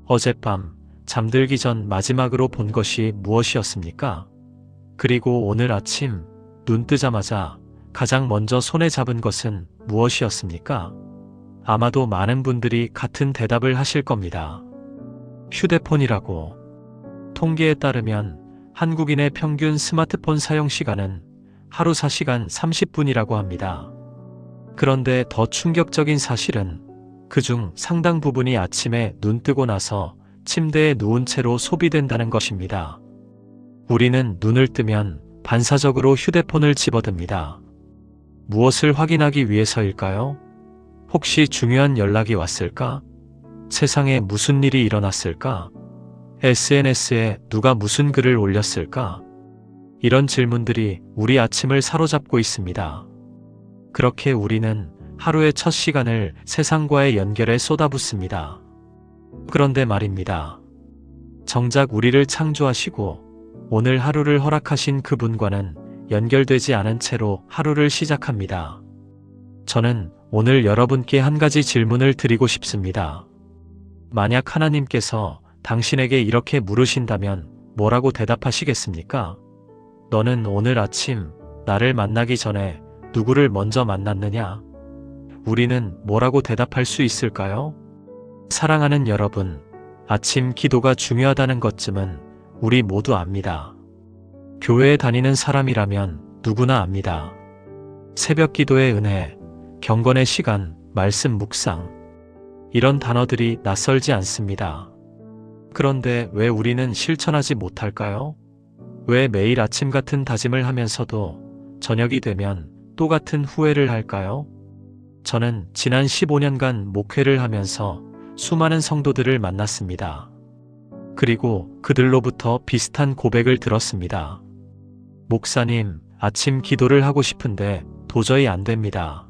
어젯밤 잠들기 전 마지막으로 본 것이 무엇이었습니까? 그리고 오늘 아침 눈 뜨자마자 가장 먼저 손에 잡은 것은 무엇이었습니까? 아마도 많은 분들이 같은 대답을 하실 겁니다. 휴대폰이라고. 통계에 따르면 한국인의 평균 스마트폰 사용 시간은 하루 4시간 30분이라고 합니다. 그런데 더 충격적인 사실은 그중 상당 부분이 아침에 눈 뜨고 나서 침대에 누운 채로 소비된다는 것입니다. 우리는 눈을 뜨면 반사적으로 휴대폰을 집어듭니다. 무엇을 확인하기 위해서일까요? 혹시 중요한 연락이 왔을까? 세상에 무슨 일이 일어났을까? SNS에 누가 무슨 글을 올렸을까? 이런 질문들이 우리 아침을 사로잡고 있습니다. 그렇게 우리는 하루의 첫 시간을 세상과의 연결에 쏟아붓습니다. 그런데 말입니다. 정작 우리를 창조하시고 오늘 하루를 허락하신 그분과는 연결되지 않은 채로 하루를 시작합니다. 저는 오늘 여러분께 한 가지 질문을 드리고 싶습니다. 만약 하나님께서 당신에게 이렇게 물으신다면 뭐라고 대답하시겠습니까? 너는 오늘 아침 나를 만나기 전에 누구를 먼저 만났느냐? 우리는 뭐라고 대답할 수 있을까요? 사랑하는 여러분, 아침 기도가 중요하다는 것쯤은 우리 모두 압니다. 교회에 다니는 사람이라면 누구나 압니다. 새벽 기도의 은혜, 경건의 시간, 말씀 묵상. 이런 단어들이 낯설지 않습니다. 그런데 왜 우리는 실천하지 못할까요? 왜 매일 아침 같은 다짐을 하면서도 저녁이 되면 또 같은 후회를 할까요? 저는 지난 15년간 목회를 하면서 수많은 성도들을 만났습니다. 그리고 그들로부터 비슷한 고백을 들었습니다. 목사님, 아침 기도를 하고 싶은데 도저히 안 됩니다.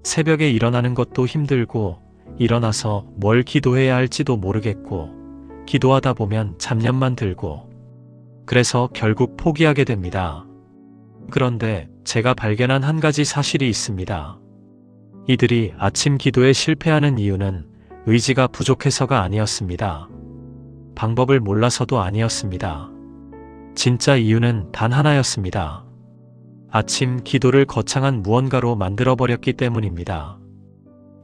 새벽에 일어나는 것도 힘들고 일어나서 뭘 기도해야 할지도 모르겠고 기도하다 보면 잡념만 들고 그래서 결국 포기하게 됩니다. 그런데 제가 발견한 한 가지 사실이 있습니다. 이들이 아침 기도에 실패하는 이유는 의지가 부족해서가 아니었습니다. 방법을 몰라서도 아니었습니다. 진짜 이유는 단 하나였습니다. 아침 기도를 거창한 무언가로 만들어버렸기 때문입니다.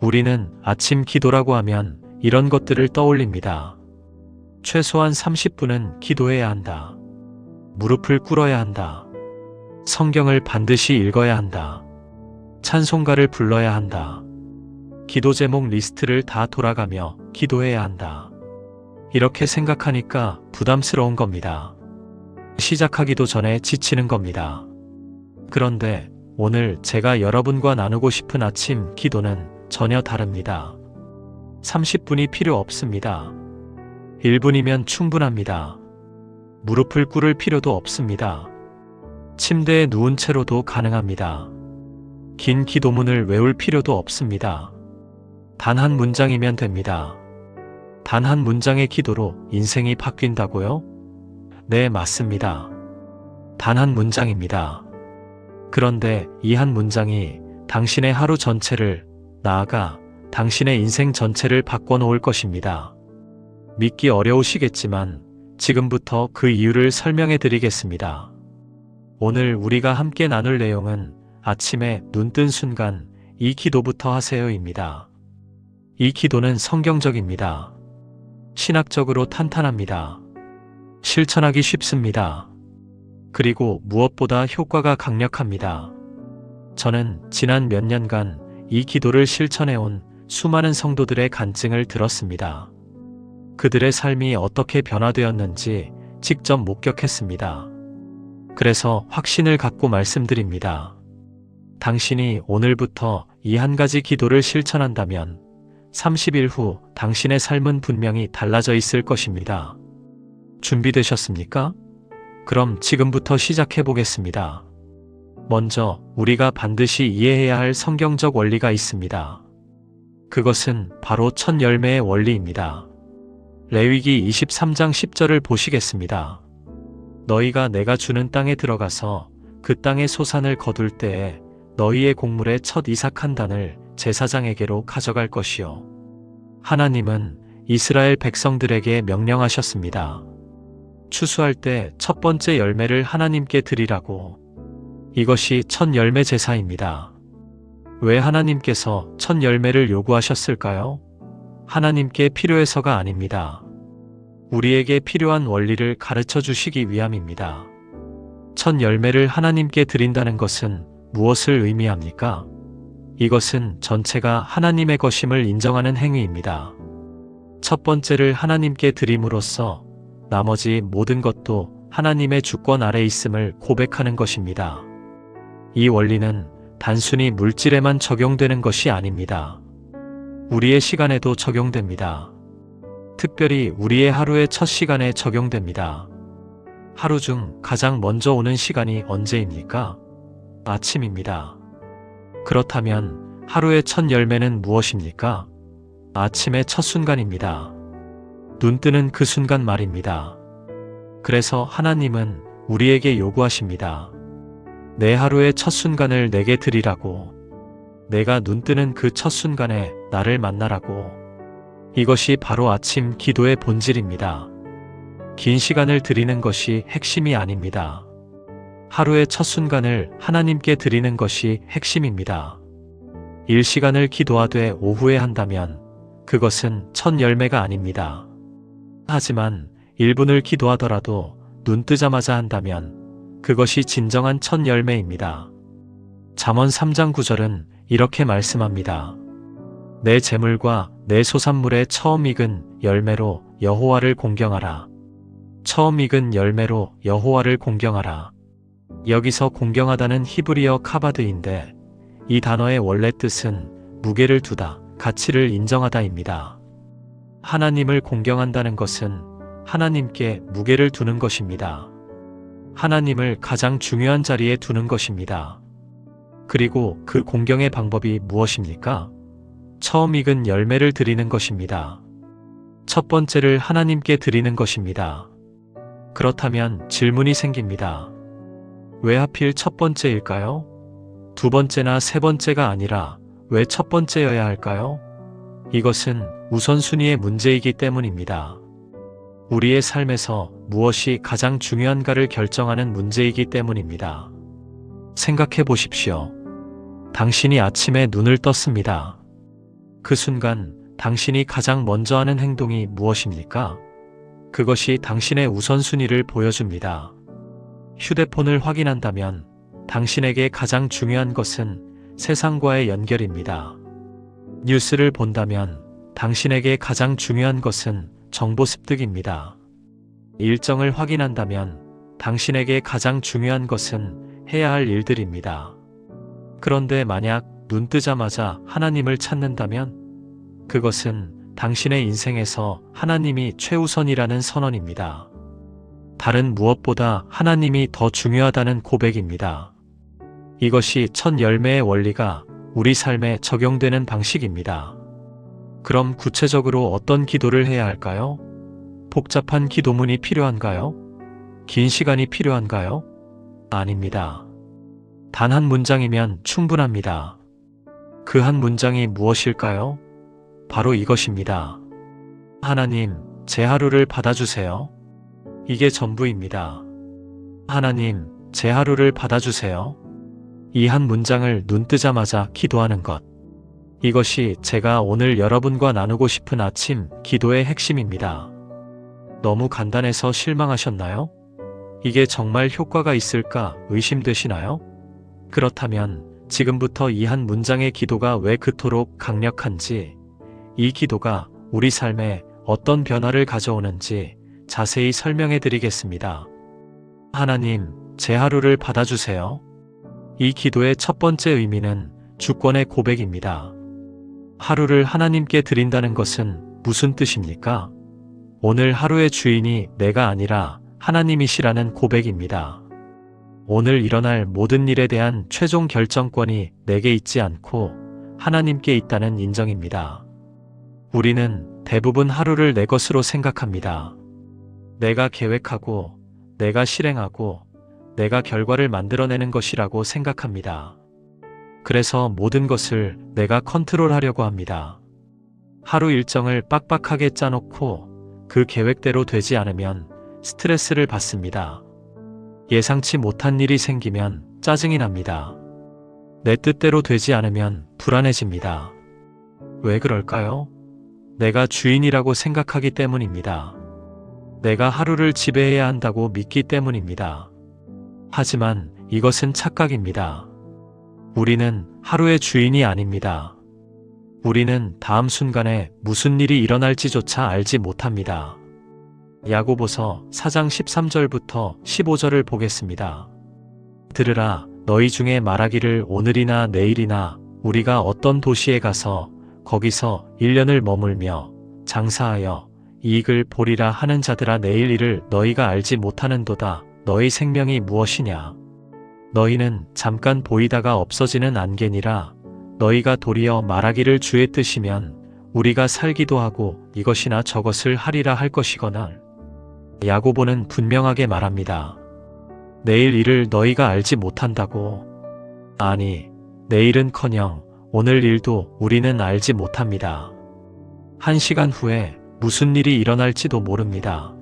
우리는 아침 기도라고 하면 이런 것들을 떠올립니다. 최소한 30분은 기도해야 한다. 무릎을 꿇어야 한다. 성경을 반드시 읽어야 한다. 찬송가를 불러야 한다. 기도 제목 리스트를 다 돌아가며 기도해야 한다. 이렇게 생각하니까 부담스러운 겁니다. 시작하기도 전에 지치는 겁니다. 그런데 오늘 제가 여러분과 나누고 싶은 아침 기도는 전혀 다릅니다. 30분이 필요 없습니다. 1분이면 충분합니다. 무릎을 꿇을 필요도 없습니다. 침대에 누운 채로도 가능합니다. 긴 기도문을 외울 필요도 없습니다. 단 한 문장이면 됩니다. 단 한 문장의 기도로 인생이 바뀐다고요? 네, 맞습니다. 단 한 문장입니다. 그런데 이 한 문장이 당신의 하루 전체를, 나아가 당신의 인생 전체를 바꿔놓을 것입니다. 믿기 어려우시겠지만 지금부터 그 이유를 설명해 드리겠습니다. 오늘 우리가 함께 나눌 내용은 아침에 눈 뜬 순간 이 기도부터 하세요입니다. 이 기도는 성경적입니다. 신학적으로 탄탄합니다. 실천하기 쉽습니다. 그리고 무엇보다 효과가 강력합니다. 저는 지난 몇 년간 이 기도를 실천해온 수많은 성도들의 간증을 들었습니다. 그들의 삶이 어떻게 변화되었는지 직접 목격했습니다. 그래서 확신을 갖고 말씀드립니다. 당신이 오늘부터 이 한 가지 기도를 실천한다면 30일 후 당신의 삶은 분명히 달라져 있을 것입니다. 준비되셨습니까? 그럼 지금부터 시작해 보겠습니다. 먼저 우리가 반드시 이해해야 할 성경적 원리가 있습니다. 그것은 바로 첫 열매의 원리입니다. 레위기 23장 10절을 보시겠습니다. 너희가 내가 주는 땅에 들어가서 그 땅의 소산을 거둘 때에 너희의 곡물의 첫 이삭 한 단을 제사장에게로 가져갈 것이요. 하나님은 이스라엘 백성들에게 명령하셨습니다. 추수할 때 첫 번째 열매를 하나님께 드리라고. 이것이 첫 열매 제사입니다. 왜 하나님께서 첫 열매를 요구하셨을까요? 하나님께 필요해서가 아닙니다. 우리에게 필요한 원리를 가르쳐 주시기 위함입니다. 첫 열매를 하나님께 드린다는 것은 무엇을 의미합니까? 이것은 전체가 하나님의 것임을 인정하는 행위입니다. 첫 번째를 하나님께 드림으로써 나머지 모든 것도 하나님의 주권 아래 있음을 고백하는 것입니다. 이 원리는 단순히 물질에만 적용되는 것이 아닙니다. 우리의 시간에도 적용됩니다. 특별히 우리의 하루의 첫 시간에 적용됩니다. 하루 중 가장 먼저 오는 시간이 언제입니까? 아침입니다. 그렇다면 하루의 첫 열매는 무엇입니까? 아침의 첫 순간입니다. 눈 뜨는 그 순간 말입니다. 그래서 하나님은 우리에게 요구하십니다. 내 하루의 첫 순간을 내게 드리라고. 내가 눈 뜨는 그 첫 순간에 나를 만나라고. 이것이 바로 아침 기도의 본질입니다. 긴 시간을 드리는 것이 핵심이 아닙니다. 하루의 첫 순간을 하나님께 드리는 것이 핵심입니다. 1시간을 기도하되 오후에 한다면 그것은 첫 열매가 아닙니다. 하지만 1분을 기도하더라도 눈 뜨자마자 한다면 그것이 진정한 첫 열매입니다. 잠언 3장 9절은 이렇게 말씀합니다. 내 재물과 내 소산물의 처음 익은 열매로 여호와를 공경하라. 처음 익은 열매로 여호와를 공경하라. 여기서 공경하다는 히브리어 카바드인데 이 단어의 원래 뜻은 무게를 두다, 가치를 인정하다입니다. 하나님을 공경한다는 것은 하나님께 무게를 두는 것입니다. 하나님을 가장 중요한 자리에 두는 것입니다. 그리고 그 공경의 방법이 무엇입니까? 처음 익은 열매를 드리는 것입니다. 첫 번째를 하나님께 드리는 것입니다. 그렇다면 질문이 생깁니다. 왜 하필 첫 번째일까요? 두 번째나 세 번째가 아니라 왜 첫 번째여야 할까요? 이것은 우선순위의 문제이기 때문입니다. 우리의 삶에서 무엇이 가장 중요한가를 결정하는 문제이기 때문입니다. 생각해 보십시오. 당신이 아침에 눈을 떴습니다. 그 순간 당신이 가장 먼저 하는 행동이 무엇입니까? 그것이 당신의 우선순위를 보여줍니다. 휴대폰을 확인한다면 당신에게 가장 중요한 것은 세상과의 연결입니다. 뉴스를 본다면 당신에게 가장 중요한 것은 정보 습득입니다. 일정을 확인한다면 당신에게 가장 중요한 것은 해야 할 일들입니다. 그런데 만약 눈 뜨자마자 하나님을 찾는다면 그것은 당신의 인생에서 하나님이 최우선이라는 선언입니다. 다른 무엇보다 하나님이 더 중요하다는 고백입니다. 이것이 첫 열매의 원리가 우리 삶에 적용되는 방식입니다. 그럼 구체적으로 어떤 기도를 해야 할까요? 복잡한 기도문이 필요한가요? 긴 시간이 필요한가요? 아닙니다. 단 한 문장이면 충분합니다. 그 한 문장이 무엇일까요? 바로 이것입니다. 하나님, 제 하루를 받아주세요. 이게 전부입니다. 하나님, 제 하루를 받아주세요. 이 한 문장을 눈 뜨자마자 기도하는 것. 이것이 제가 오늘 여러분과 나누고 싶은 아침 기도의 핵심입니다. 너무 간단해서 실망하셨나요? 이게 정말 효과가 있을까 의심되시나요? 그렇다면 지금부터 이 한 문장의 기도가 왜 그토록 강력한지, 이 기도가 우리 삶에 어떤 변화를 가져오는지 자세히 설명해 드리겠습니다. 하나님, 제 하루를 받아주세요. 이 기도의 첫 번째 의미는 주권의 고백입니다. 하루를 하나님께 드린다는 것은 무슨 뜻입니까? 오늘 하루의 주인이 내가 아니라 하나님이시라는 고백입니다. 오늘 일어날 모든 일에 대한 최종 결정권이 내게 있지 않고 하나님께 있다는 인정입니다. 우리는 대부분 하루를 내 것으로 생각합니다. 내가 계획하고, 내가 실행하고, 내가 결과를 만들어내는 것이라고 생각합니다. 그래서 모든 것을 내가 컨트롤하려고 합니다. 하루 일정을 빡빡하게 짜놓고 그 계획대로 되지 않으면 스트레스를 받습니다. 예상치 못한 일이 생기면 짜증이 납니다. 내 뜻대로 되지 않으면 불안해집니다. 왜 그럴까요? 내가 주인이라고 생각하기 때문입니다. 내가 하루를 지배해야 한다고 믿기 때문입니다. 하지만 이것은 착각입니다. 우리는 하루의 주인이 아닙니다. 우리는 다음 순간에 무슨 일이 일어날지조차 알지 못합니다. 야고보서 4장 13절부터 15절을 보겠습니다. 들으라, 너희 중에 말하기를 오늘이나 내일이나 우리가 어떤 도시에 가서 거기서 1년을 머물며 장사하여 이익을 보리라 하는 자들아, 내일 일을 너희가 알지 못하는도다. 너희 생명이 무엇이냐? 너희는 잠깐 보이다가 없어지는 안개니라. 너희가 도리어 말하기를 주의 뜻이면 우리가 살기도 하고 이것이나 저것을 하리라 할 것이거늘. 야고보는 분명하게 말합니다. 내일 일을 너희가 알지 못한다고. 아니, 내일은커녕 오늘 일도 우리는 알지 못합니다. 1시간 후에 무슨 일이 일어날지도 모릅니다.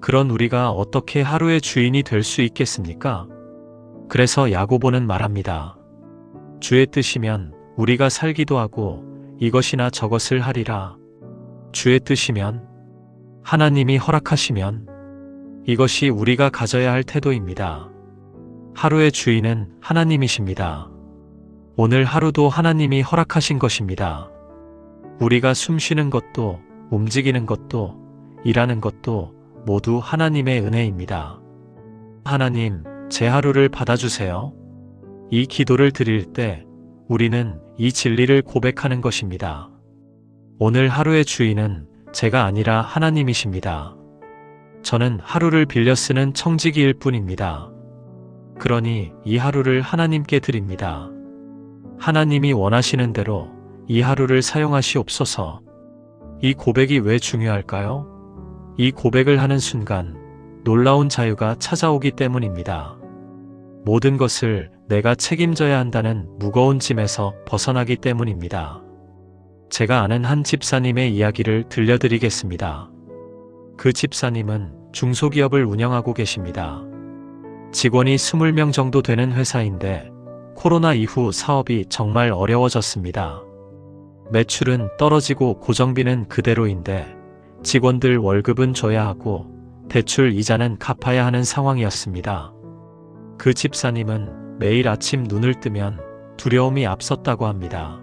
그런 우리가 어떻게 하루의 주인이 될 수 있겠습니까? 그래서 야고보는 말합니다. 주의 뜻이면 우리가 살기도 하고 이것이나 저것을 하리라. 주의 뜻이면, 하나님이 허락하시면 이것이 우리가 가져야 할 태도입니다. 하루의 주인은 하나님이십니다. 오늘 하루도 하나님이 허락하신 것입니다. 우리가 숨 쉬는 것도, 움직이는 것도, 일하는 것도 모두 하나님의 은혜입니다. 하나님, 제 하루를 받아주세요. 이 기도를 드릴 때 우리는 이 진리를 고백하는 것입니다. 오늘 하루의 주인은 제가 아니라 하나님이십니다. 저는 하루를 빌려 쓰는 청지기일 뿐입니다. 그러니 이 하루를 하나님께 드립니다. 하나님이 원하시는 대로 이 하루를 사용하시옵소서. 이 고백이 왜 중요할까요? 이 고백을 하는 순간 놀라운 자유가 찾아오기 때문입니다. 모든 것을 내가 책임져야 한다는 무거운 짐에서 벗어나기 때문입니다. 제가 아는 한 집사님의 이야기를 들려드리겠습니다. 그 집사님은 중소기업을 운영하고 계십니다. 직원이 20명 정도 되는 회사인데 코로나 이후 사업이 정말 어려워졌습니다. 매출은 떨어지고 고정비는 그대로인데 직원들 월급은 줘야 하고 대출 이자는 갚아야 하는 상황이었습니다. 그 집사님은 매일 아침 눈을 뜨면 두려움이 앞섰다고 합니다.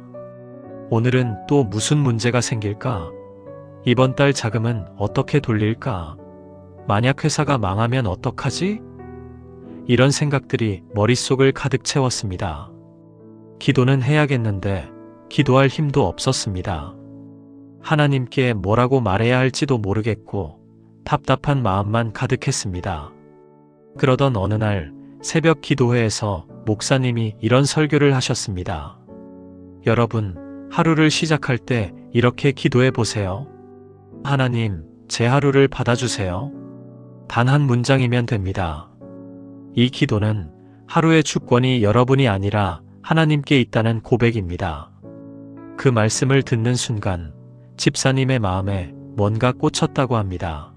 오늘은 또 무슨 문제가 생길까? 이번 달 자금은 어떻게 돌릴까? 만약 회사가 망하면 어떡하지? 이런 생각들이 머릿속을 가득 채웠습니다. 기도는 해야겠는데 기도할 힘도 없었습니다. 하나님께 뭐라고 말해야 할지도 모르겠고 답답한 마음만 가득했습니다. 그러던 어느 날 새벽 기도회에서 목사님이 이런 설교를 하셨습니다. 여러분, 하루를 시작할 때 이렇게 기도해 보세요. 하나님, 제 하루를 받아주세요. 단 한 문장이면 됩니다. 이 기도는 하루의 주권이 여러분이 아니라 하나님께 있다는 고백입니다. 그 말씀을 듣는 순간 집사님의 마음에 뭔가 꽂혔다고 합니다.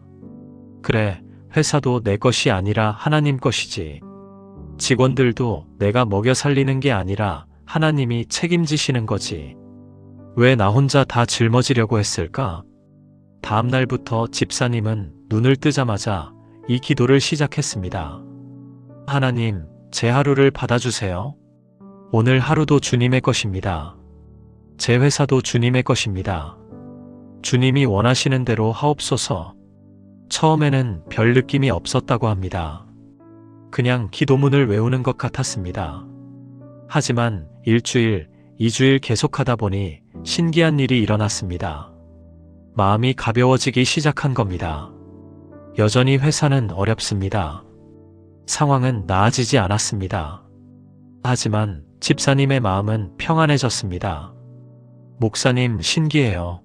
그래, 회사도 내 것이 아니라 하나님 것이지. 직원들도 내가 먹여 살리는 게 아니라 하나님이 책임지시는 거지. 왜 나 혼자 다 짊어지려고 했을까? 다음 날부터 집사님은 눈을 뜨자마자 이 기도를 시작했습니다. 하나님, 제 하루를 받아주세요. 오늘 하루도 주님의 것입니다. 제 회사도 주님의 것입니다. 주님이 원하시는 대로 하옵소서. 처음에는 별 느낌이 없었다고 합니다. 그냥 기도문을 외우는 것 같았습니다. 하지만 1주일, 2주일 계속하다 보니 신기한 일이 일어났습니다. 마음이 가벼워지기 시작한 겁니다. 여전히 회사는 어렵습니다. 상황은 나아지지 않았습니다. 하지만 집사님의 마음은 평안해졌습니다. 목사님, 신기해요.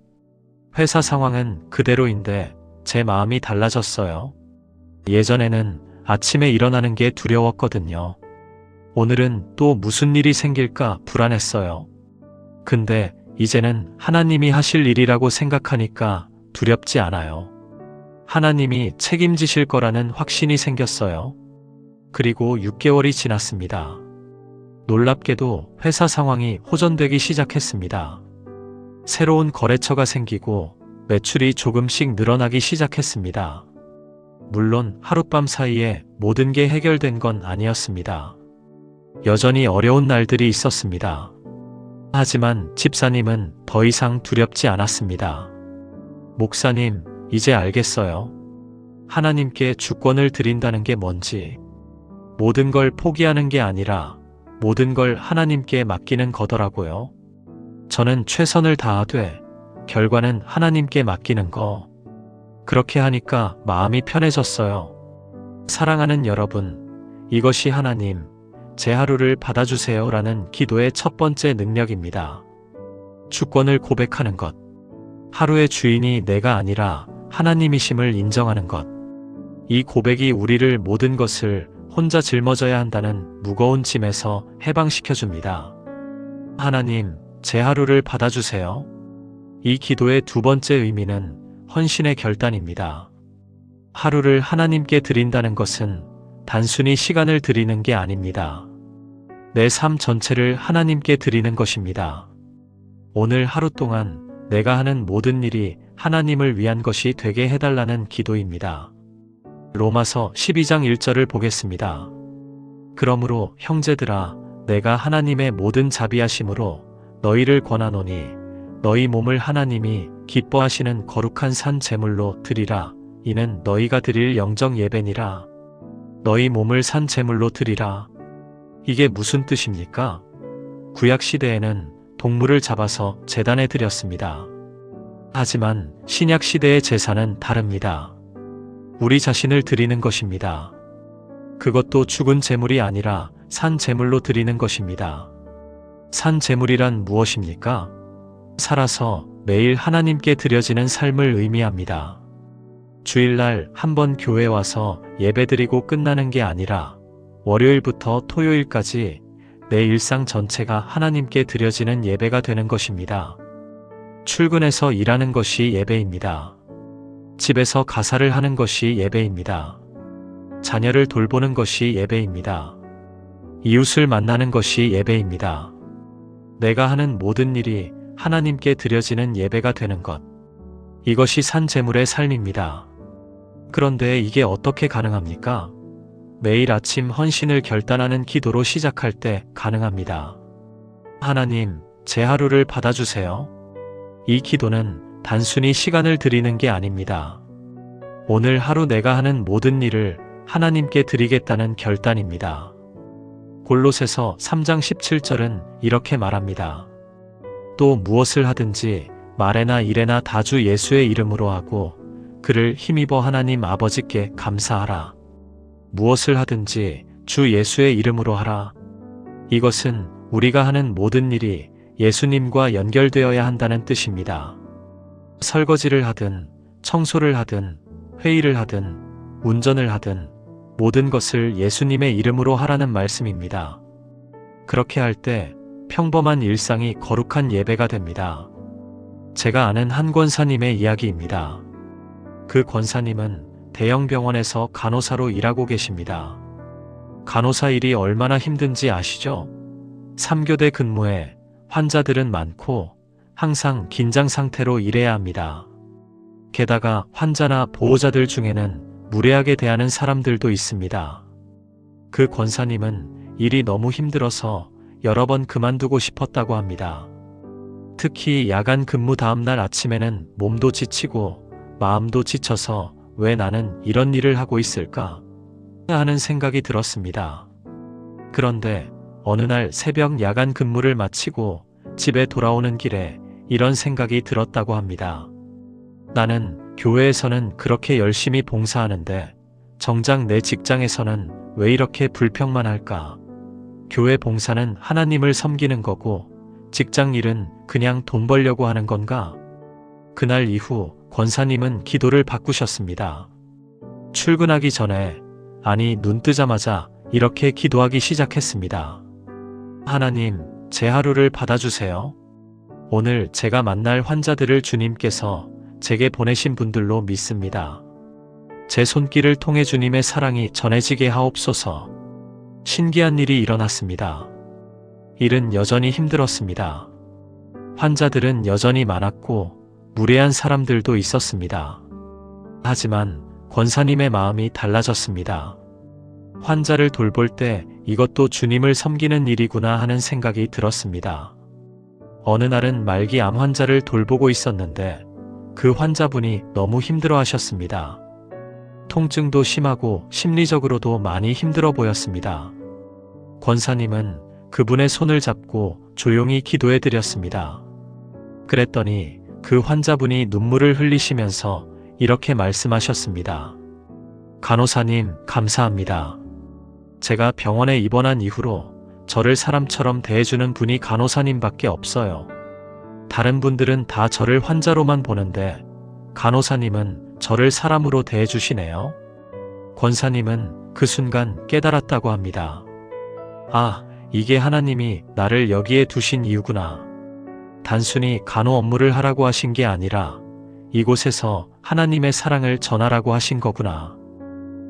회사 상황은 그대로인데 제 마음이 달라졌어요. 예전에는 아침에 일어나는 게 두려웠거든요. 오늘은 또 무슨 일이 생길까 불안했어요. 근데 이제는 하나님이 하실 일이라고 생각하니까 두렵지 않아요. 하나님이 책임지실 거라는 확신이 생겼어요. 그리고 6개월이 지났습니다. 놀랍게도 회사 상황이 호전되기 시작했습니다. 새로운 거래처가 생기고 매출이 조금씩 늘어나기 시작했습니다. 물론 하룻밤 사이에 모든 게 해결된 건 아니었습니다. 여전히 어려운 날들이 있었습니다. 하지만 집사님은 더 이상 두렵지 않았습니다. 목사님, 이제 알겠어요. 하나님께 주권을 드린다는 게 뭔지. 모든 걸 포기하는 게 아니라 모든 걸 하나님께 맡기는 거더라고요. 저는 최선을 다하되 결과는 하나님께 맡기는 거. 그렇게 하니까 마음이 편해졌어요. 사랑하는 여러분, 이것이 하나님, 제 하루를 받아주세요 라는 기도의 첫 번째 능력입니다. 주권을 고백하는 것. 하루의 주인이 내가 아니라 하나님이심을 인정하는 것. 이 고백이 우리를 모든 것을 혼자 짊어져야 한다는 무거운 짐에서 해방시켜줍니다. 하나님, 제 하루를 받아주세요. 이 기도의 두 번째 의미는 헌신의 결단입니다. 하루를 하나님께 드린다는 것은 단순히 시간을 드리는 게 아닙니다. 내 삶 전체를 하나님께 드리는 것입니다. 오늘 하루 동안 내가 하는 모든 일이 하나님을 위한 것이 되게 해달라는 기도입니다. 로마서 12장 1절을 보겠습니다. 그러므로 형제들아, 내가 하나님의 모든 자비하심으로 너희를 권하노니 너희 몸을 하나님이 기뻐하시는 거룩한 산 제물로 드리라. 이는 너희가 드릴 영적 예배니라. 너희 몸을 산 제물로 드리라. 이게 무슨 뜻입니까? 구약 시대에는 동물을 잡아서 제단에 드렸습니다. 하지만 신약 시대의 제사는 다릅니다. 우리 자신을 드리는 것입니다. 그것도 죽은 제물이 아니라 산 제물로 드리는 것입니다. 산 제물이란 무엇입니까? 살아서 매일 하나님께 드려지는 삶을 의미합니다. 주일날 한번 교회 와서 예배드리고 끝나는 게 아니라 월요일부터 토요일까지 내 일상 전체가 하나님께 드려지는 예배가 되는 것입니다. 출근해서 일하는 것이 예배입니다. 집에서 가사를 하는 것이 예배입니다. 자녀를 돌보는 것이 예배입니다. 이웃을 만나는 것이 예배입니다. 내가 하는 모든 일이 하나님께 드려지는 예배가 되는 것. 이것이 산 제물의 삶입니다. 그런데 이게 어떻게 가능합니까? 매일 아침 헌신을 결단하는 기도로 시작할 때 가능합니다. 하나님, 제 하루를 받아주세요. 이 기도는 단순히 시간을 드리는 게 아닙니다. 오늘 하루 내가 하는 모든 일을 하나님께 드리겠다는 결단입니다. 골로새서 3장 17절은 이렇게 말합니다. 또 무엇을 하든지 말에나 일에나 다 주 예수의 이름으로 하고 그를 힘입어 하나님 아버지께 감사하라. 무엇을 하든지 주 예수의 이름으로 하라. 이것은 우리가 하는 모든 일이 예수님과 연결되어야 한다는 뜻입니다. 설거지를 하든 청소를 하든 회의를 하든 운전을 하든 모든 것을 예수님의 이름으로 하라는 말씀입니다. 그렇게 할 때 평범한 일상이 거룩한 예배가 됩니다. 제가 아는 한 권사님의 이야기입니다. 그 권사님은 대형 병원에서 간호사로 일하고 계십니다. 간호사 일이 얼마나 힘든지 아시죠? 3교대 근무에 환자들은 많고 항상 긴장 상태로 일해야 합니다. 게다가 환자나 보호자들 중에는 무례하게 대하는 사람들도 있습니다. 그 권사님은 일이 너무 힘들어서 여러 번 그만두고 싶었다고 합니다. 특히 야간 근무 다음날 아침에는 몸도 지치고 마음도 지쳐서 왜 나는 이런 일을 하고 있을까 하는 생각이 들었습니다. 그런데 어느 날 새벽 야간 근무를 마치고 집에 돌아오는 길에 이런 생각이 들었다고 합니다. 나는 교회에서는 그렇게 열심히 봉사하는데 정작 내 직장에서는 왜 이렇게 불평만 할까? 교회 봉사는 하나님을 섬기는 거고 직장 일은 그냥 돈 벌려고 하는 건가? 그날 이후 권사님은 기도를 바꾸셨습니다. 출근하기 전에, 아니 눈 뜨자마자 이렇게 기도하기 시작했습니다. 하나님, 제 하루를 받아주세요. 오늘 제가 만날 환자들을 주님께서 제게 보내신 분들로 믿습니다. 제 손길을 통해 주님의 사랑이 전해지게 하옵소서. 신기한 일이 일어났습니다. 일은 여전히 힘들었습니다. 환자들은 여전히 많았고 무례한 사람들도 있었습니다. 하지만 권사님의 마음이 달라졌습니다. 환자를 돌볼 때 이것도 주님을 섬기는 일이구나 하는 생각이 들었습니다. 어느 날은 말기 암 환자를 돌보고 있었는데 그 환자분이 너무 힘들어 하셨습니다. 통증도 심하고 심리적으로도 많이 힘들어 보였습니다. 권사님은 그분의 손을 잡고 조용히 기도해 드렸습니다. 그랬더니 그 환자분이 눈물을 흘리시면서 이렇게 말씀하셨습니다. 간호사님, 감사합니다. 제가 병원에 입원한 이후로 저를 사람처럼 대해주는 분이 간호사님밖에 없어요. 다른 분들은 다 저를 환자로만 보는데 간호사님은 저를 사람으로 대해주시네요. 권사님은 그 순간 깨달았다고 합니다. 아, 이게 하나님이 나를 여기에 두신 이유구나. 단순히 간호 업무를 하라고 하신 게 아니라 이곳에서 하나님의 사랑을 전하라고 하신 거구나.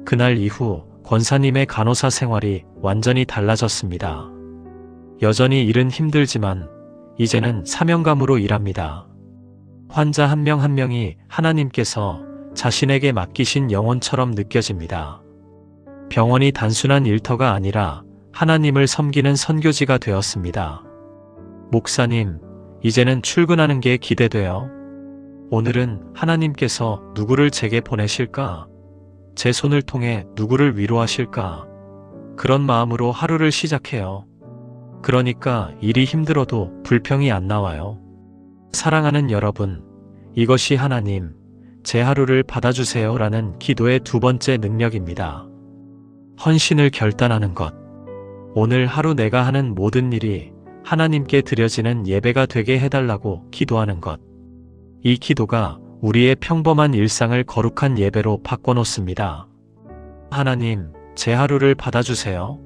그날 이후 권사님의 간호사 생활이 완전히 달라졌습니다. 여전히 일은 힘들지만 이제는 사명감으로 일합니다. 환자 한 명 한 명이 하나님께서 자신에게 맡기신 영혼처럼 느껴집니다. 병원이 단순한 일터가 아니라 하나님을 섬기는 선교지가 되었습니다. 목사님, 이제는 출근하는 게 기대돼요. 오늘은 하나님께서 누구를 제게 보내실까? 제 손을 통해 누구를 위로하실까? 그런 마음으로 하루를 시작해요. 그러니까 일이 힘들어도 불평이 안 나와요. 사랑하는 여러분, 이것이 하나님, 제 하루를 받아주세요 라는 기도의 두 번째 능력입니다. 헌신을 결단하는 것. 오늘 하루 내가 하는 모든 일이 하나님께 드려지는 예배가 되게 해달라고 기도하는 것. 이 기도가 우리의 평범한 일상을 거룩한 예배로 바꿔놓습니다. 하나님, 제 하루를 받아주세요.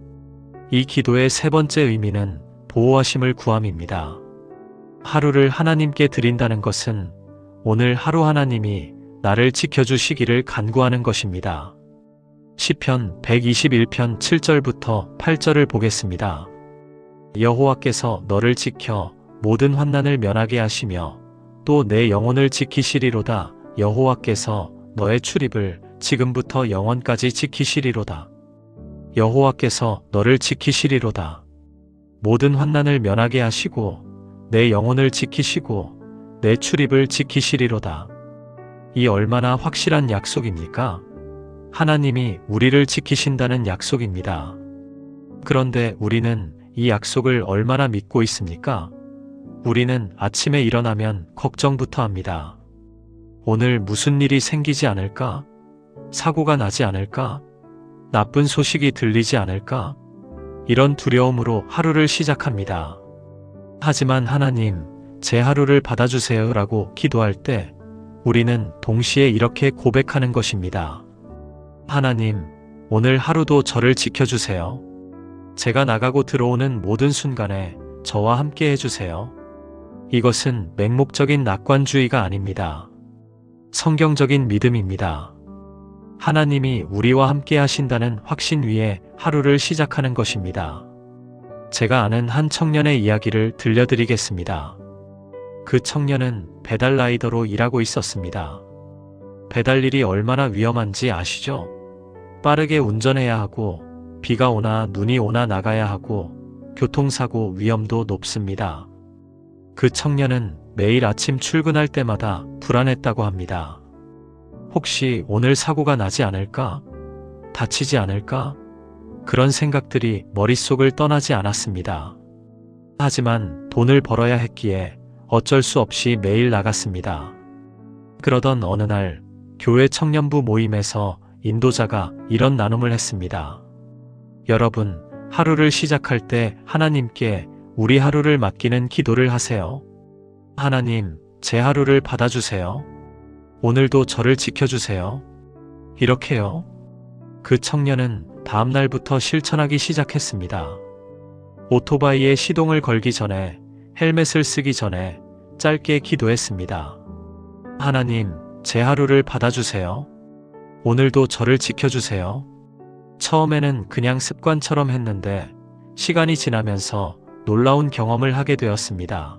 이 기도의 세 번째 의미는 보호하심을 구함입니다. 하루를 하나님께 드린다는 것은 오늘 하루 하나님이 나를 지켜주시기를 간구하는 것입니다. 시편 121편 7절부터 8절을 보겠습니다. 여호와께서 너를 지켜 모든 환난을 면하게 하시며 또 내 영혼을 지키시리로다. 여호와께서 너의 출입을 지금부터 영원까지 지키시리로다. 여호와께서 너를 지키시리로다. 모든 환난을 면하게 하시고 내 영혼을 지키시고 내 출입을 지키시리로다. 이 얼마나 확실한 약속입니까? 하나님이 우리를 지키신다는 약속입니다. 그런데 우리는 이 약속을 얼마나 믿고 있습니까? 우리는 아침에 일어나면 걱정부터 합니다. 오늘 무슨 일이 생기지 않을까? 사고가 나지 않을까? 나쁜 소식이 들리지 않을까? 이런 두려움으로 하루를 시작합니다. 하지만 하나님, 제 하루를 받아주세요 라고 기도할 때 우리는 동시에 이렇게 고백하는 것입니다. 하나님, 오늘 하루도 저를 지켜주세요. 제가 나가고 들어오는 모든 순간에 저와 함께 해주세요. 이것은 맹목적인 낙관주의가 아닙니다. 성경적인 믿음입니다. 하나님이 우리와 함께 하신다는 확신 위에 하루를 시작하는 것입니다. 제가 아는 한 청년의 이야기를 들려드리겠습니다. 그 청년은 배달라이더로 일하고 있었습니다. 배달일이 얼마나 위험한지 아시죠? 빠르게 운전해야 하고 비가 오나 눈이 오나 나가야 하고 교통사고 위험도 높습니다. 그 청년은 매일 아침 출근할 때마다 불안했다고 합니다. 혹시 오늘 사고가 나지 않을까? 다치지 않을까? 그런 생각들이 머릿속을 떠나지 않았습니다. 하지만 돈을 벌어야 했기에 어쩔 수 없이 매일 나갔습니다. 그러던 어느 날 교회 청년부 모임에서 인도자가 이런 나눔을 했습니다. 여러분, 하루를 시작할 때 하나님께 우리 하루를 맡기는 기도를 하세요. 하나님, 제 하루를 받아주세요. 오늘도 저를 지켜주세요. 이렇게요. 그 청년은 다음 날부터 실천하기 시작했습니다. 오토바이에 시동을 걸기 전에, 헬멧을 쓰기 전에, 짧게 기도했습니다. 하나님, 제 하루를 받아주세요. 오늘도 저를 지켜주세요. 처음에는 그냥 습관처럼 했는데 시간이 지나면서 놀라운 경험을 하게 되었습니다.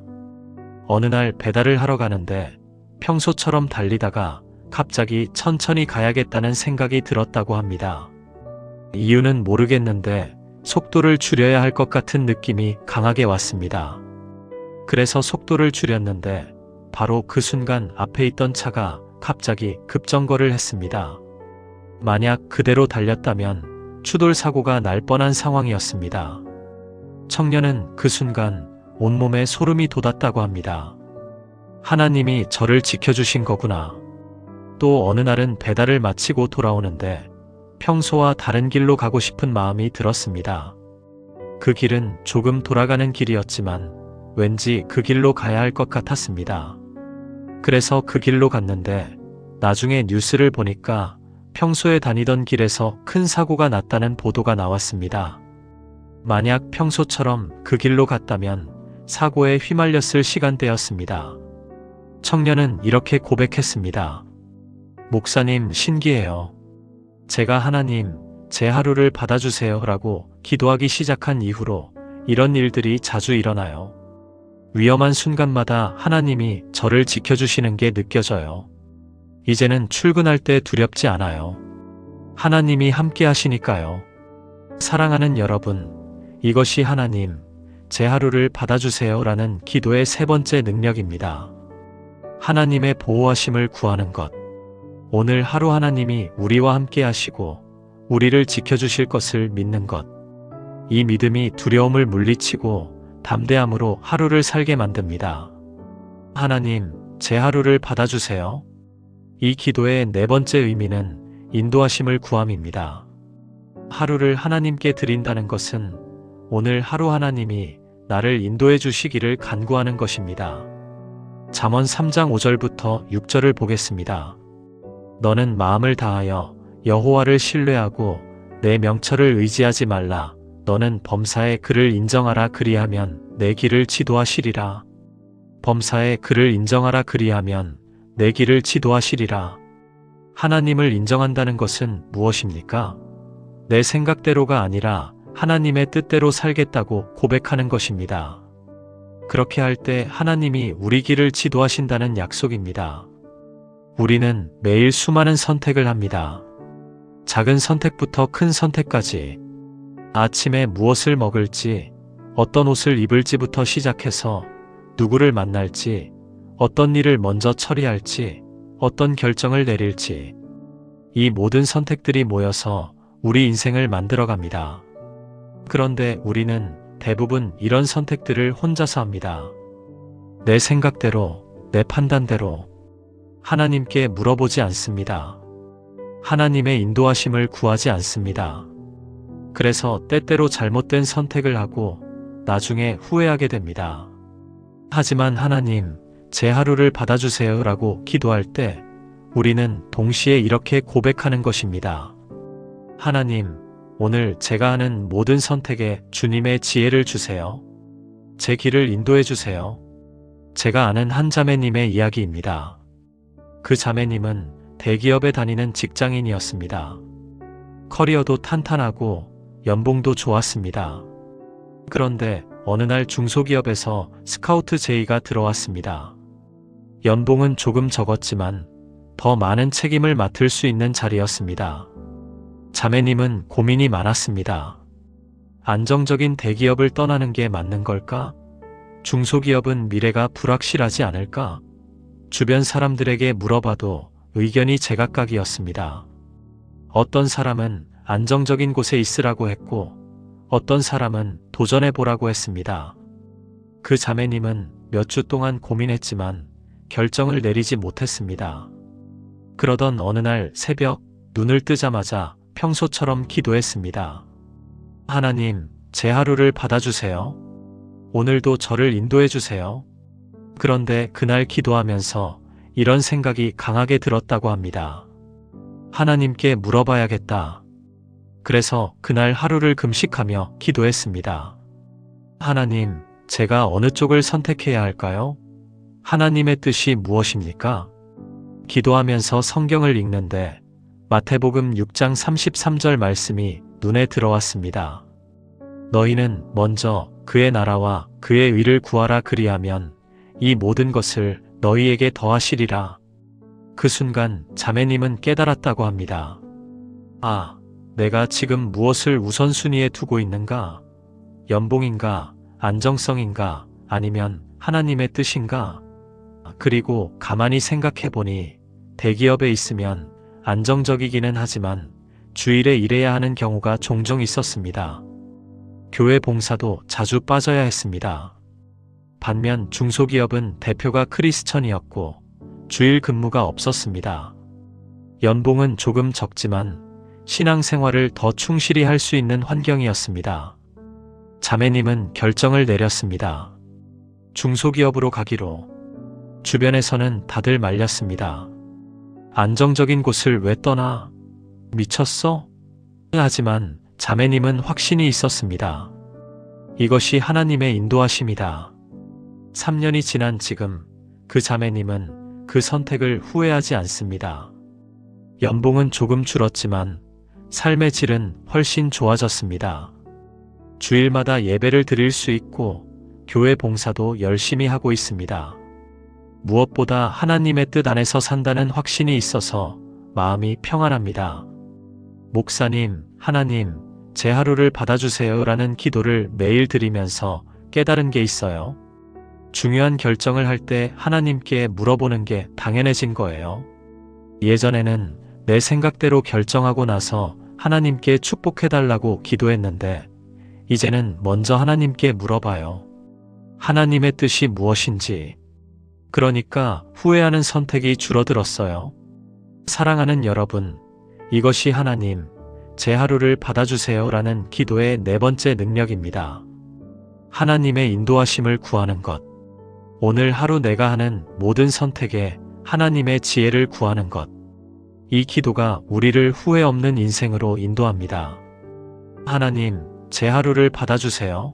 어느 날 배달을 하러 가는데 평소처럼 달리다가 갑자기 천천히 가야겠다는 생각이 들었다고 합니다. 이유는 모르겠는데 속도를 줄여야 할 것 같은 느낌이 강하게 왔습니다. 그래서 속도를 줄였는데 바로 그 순간 앞에 있던 차가 갑자기 급정거를 했습니다. 만약 그대로 달렸다면 추돌 사고가 날 뻔한 상황이었습니다. 청년은 그 순간 온몸에 소름이 돋았다고 합니다. 하나님이 저를 지켜주신 거구나. 또 어느 날은 배달을 마치고 돌아오는데 평소와 다른 길로 가고 싶은 마음이 들었습니다. 그 길은 조금 돌아가는 길이었지만 왠지 그 길로 가야 할 것 같았습니다. 그래서 그 길로 갔는데 나중에 뉴스를 보니까 평소에 다니던 길에서 큰 사고가 났다는 보도가 나왔습니다. 만약 평소처럼 그 길로 갔다면 사고에 휘말렸을 시간대였습니다. 청년은 이렇게 고백했습니다. 목사님, 신기해요. 제가 하나님, 제 하루를 받아주세요 라고 기도하기 시작한 이후로 이런 일들이 자주 일어나요. 위험한 순간마다 하나님이 저를 지켜주시는 게 느껴져요. 이제는 출근할 때 두렵지 않아요. 하나님이 함께 하시니까요. 사랑하는 여러분, 이것이 하나님, 제 하루를 받아주세요 라는 기도의 세 번째 능력입니다. 하나님의 보호하심을 구하는 것. 오늘 하루 하나님이 우리와 함께 하시고 우리를 지켜주실 것을 믿는 것. 이 믿음이 두려움을 물리치고 담대함으로 하루를 살게 만듭니다. 하나님, 제 하루를 받아주세요. 이 기도의 네 번째 의미는 인도하심을 구함입니다. 하루를 하나님께 드린다는 것은 오늘 하루 하나님이 나를 인도해 주시기를 간구하는 것입니다. 잠언 3장 5절부터 6절을 보겠습니다. 너는 마음을 다하여 여호와를 신뢰하고 내 명철을 의지하지 말라. 너는 범사에 그를 인정하라. 그리하면 내 길을 지도하시리라. 범사에 그를 인정하라. 그리하면 내 길을 지도하시리라. 하나님을 인정한다는 것은 무엇입니까? 내 생각대로가 아니라 하나님의 뜻대로 살겠다고 고백하는 것입니다. 그렇게 할 때 하나님이 우리 길을 지도하신다는 약속입니다. 우리는 매일 수많은 선택을 합니다. 작은 선택부터 큰 선택까지. 아침에 무엇을 먹을지, 어떤 옷을 입을지부터 시작해서 누구를 만날지, 어떤 일을 먼저 처리할지, 어떤 결정을 내릴지. 이 모든 선택들이 모여서 우리 인생을 만들어갑니다. 그런데 우리는 대부분 이런 선택들을 혼자서 합니다. 내 생각대로, 내 판단대로. 하나님께 물어보지 않습니다. 하나님의 인도하심을 구하지 않습니다. 그래서 때때로 잘못된 선택을 하고 나중에 후회하게 됩니다. 하지만 하나님, 제 하루를 받아주세요 라고 기도할 때 우리는 동시에 이렇게 고백하는 것입니다. 하나님, 오늘 제가 하는 모든 선택에 주님의 지혜를 주세요. 제 길을 인도해 주세요. 제가 아는 한 자매님의 이야기입니다. 그 자매님은 대기업에 다니는 직장인이었습니다. 커리어도 탄탄하고 연봉도 좋았습니다. 그런데 어느 날 중소기업에서 스카우트 제의가 들어왔습니다. 연봉은 조금 적었지만 더 많은 책임을 맡을 수 있는 자리였습니다. 자매님은 고민이 많았습니다. 안정적인 대기업을 떠나는 게 맞는 걸까? 중소기업은 미래가 불확실하지 않을까? 주변 사람들에게 물어봐도 의견이 제각각이었습니다. 어떤 사람은 안정적인 곳에 있으라고 했고 어떤 사람은 도전해보라고 했습니다. 그 자매님은 몇 주 동안 고민했지만 결정을 내리지 못했습니다. 그러던 어느 날 새벽 눈을 뜨자마자 평소처럼 기도했습니다. 하나님, 제 하루를 받아주세요. 오늘도 저를 인도해 주세요. 그런데 그날 기도하면서 이런 생각이 강하게 들었다고 합니다. 하나님께 물어봐야겠다. 그래서 그날 하루를 금식하며 기도했습니다. 하나님, 제가 어느 쪽을 선택해야 할까요? 하나님의 뜻이 무엇입니까? 기도하면서 성경을 읽는데 마태복음 6장 33절 말씀이 눈에 들어왔습니다. 너희는 먼저 그의 나라와 그의 의를 구하라 그리하면 이 모든 것을 너희에게 더하시리라. 그 순간 자매님은 깨달았다고 합니다. 아, 내가 지금 무엇을 우선순위에 두고 있는가? 연봉인가? 안정성인가? 아니면 하나님의 뜻인가? 그리고 가만히 생각해보니 대기업에 있으면 안정적이기는 하지만 주일에 일해야 하는 경우가 종종 있었습니다. 교회 봉사도 자주 빠져야 했습니다. 반면 중소기업은 대표가 크리스천이었고 주일 근무가 없었습니다. 연봉은 조금 적지만 신앙생활을 더 충실히 할 수 있는 환경이었습니다. 자매님은 결정을 내렸습니다. 중소기업으로 가기로. 주변에서는 다들 말렸습니다. 안정적인 곳을 왜 떠나? 미쳤어? 하지만 자매님은 확신이 있었습니다. 이것이 하나님의 인도하심이다. 3년이 지난 지금 그 자매님은 그 선택을 후회하지 않습니다. 연봉은 조금 줄었지만 삶의 질은 훨씬 좋아졌습니다. 주일마다 예배를 드릴 수 있고 교회 봉사도 열심히 하고 있습니다. 무엇보다 하나님의 뜻 안에서 산다는 확신이 있어서 마음이 평안합니다. 목사님, 하나님, 제 하루를 받아주세요 라는 기도를 매일 드리면서 깨달은 게 있어요. 중요한 결정을 할 때 하나님께 물어보는 게 당연해진 거예요. 예전에는 내 생각대로 결정하고 나서 하나님께 축복해달라고 기도했는데 이제는 먼저 하나님께 물어봐요. 하나님의 뜻이 무엇인지. 그러니까 후회하는 선택이 줄어들었어요. 사랑하는 여러분, 이것이 하나님, 제 하루를 받아주세요 라는 기도의 네 번째 능력입니다. 하나님의 인도하심을 구하는 것. 오늘 하루 내가 하는 모든 선택에 하나님의 지혜를 구하는 것. 이 기도가 우리를 후회 없는 인생으로 인도합니다. 하나님, 제 하루를 받아주세요.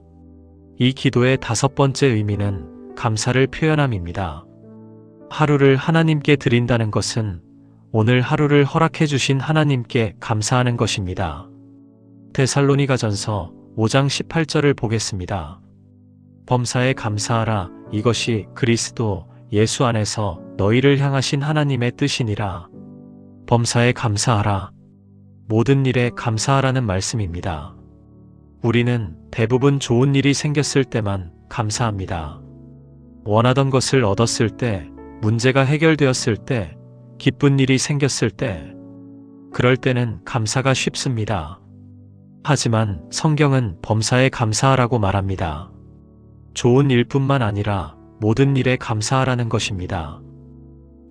이 기도의 다섯 번째 의미는 감사를 표현함입니다. 하루를 하나님께 드린다는 것은 오늘 하루를 허락해 주신 하나님께 감사하는 것입니다. 데살로니가전서 5장 18절을 보겠습니다. 범사에 감사하라. 이것이 그리스도 예수 안에서 너희를 향하신 하나님의 뜻이니라. 범사에 감사하라. 모든 일에 감사하라는 말씀입니다. 우리는 대부분 좋은 일이 생겼을 때만 감사합니다. 원하던 것을 얻었을 때, 문제가 해결되었을 때, 기쁜 일이 생겼을 때, 그럴 때는 감사가 쉽습니다. 하지만 성경은 범사에 감사하라고 말합니다. 좋은 일뿐만 아니라 모든 일에 감사하라는 것입니다.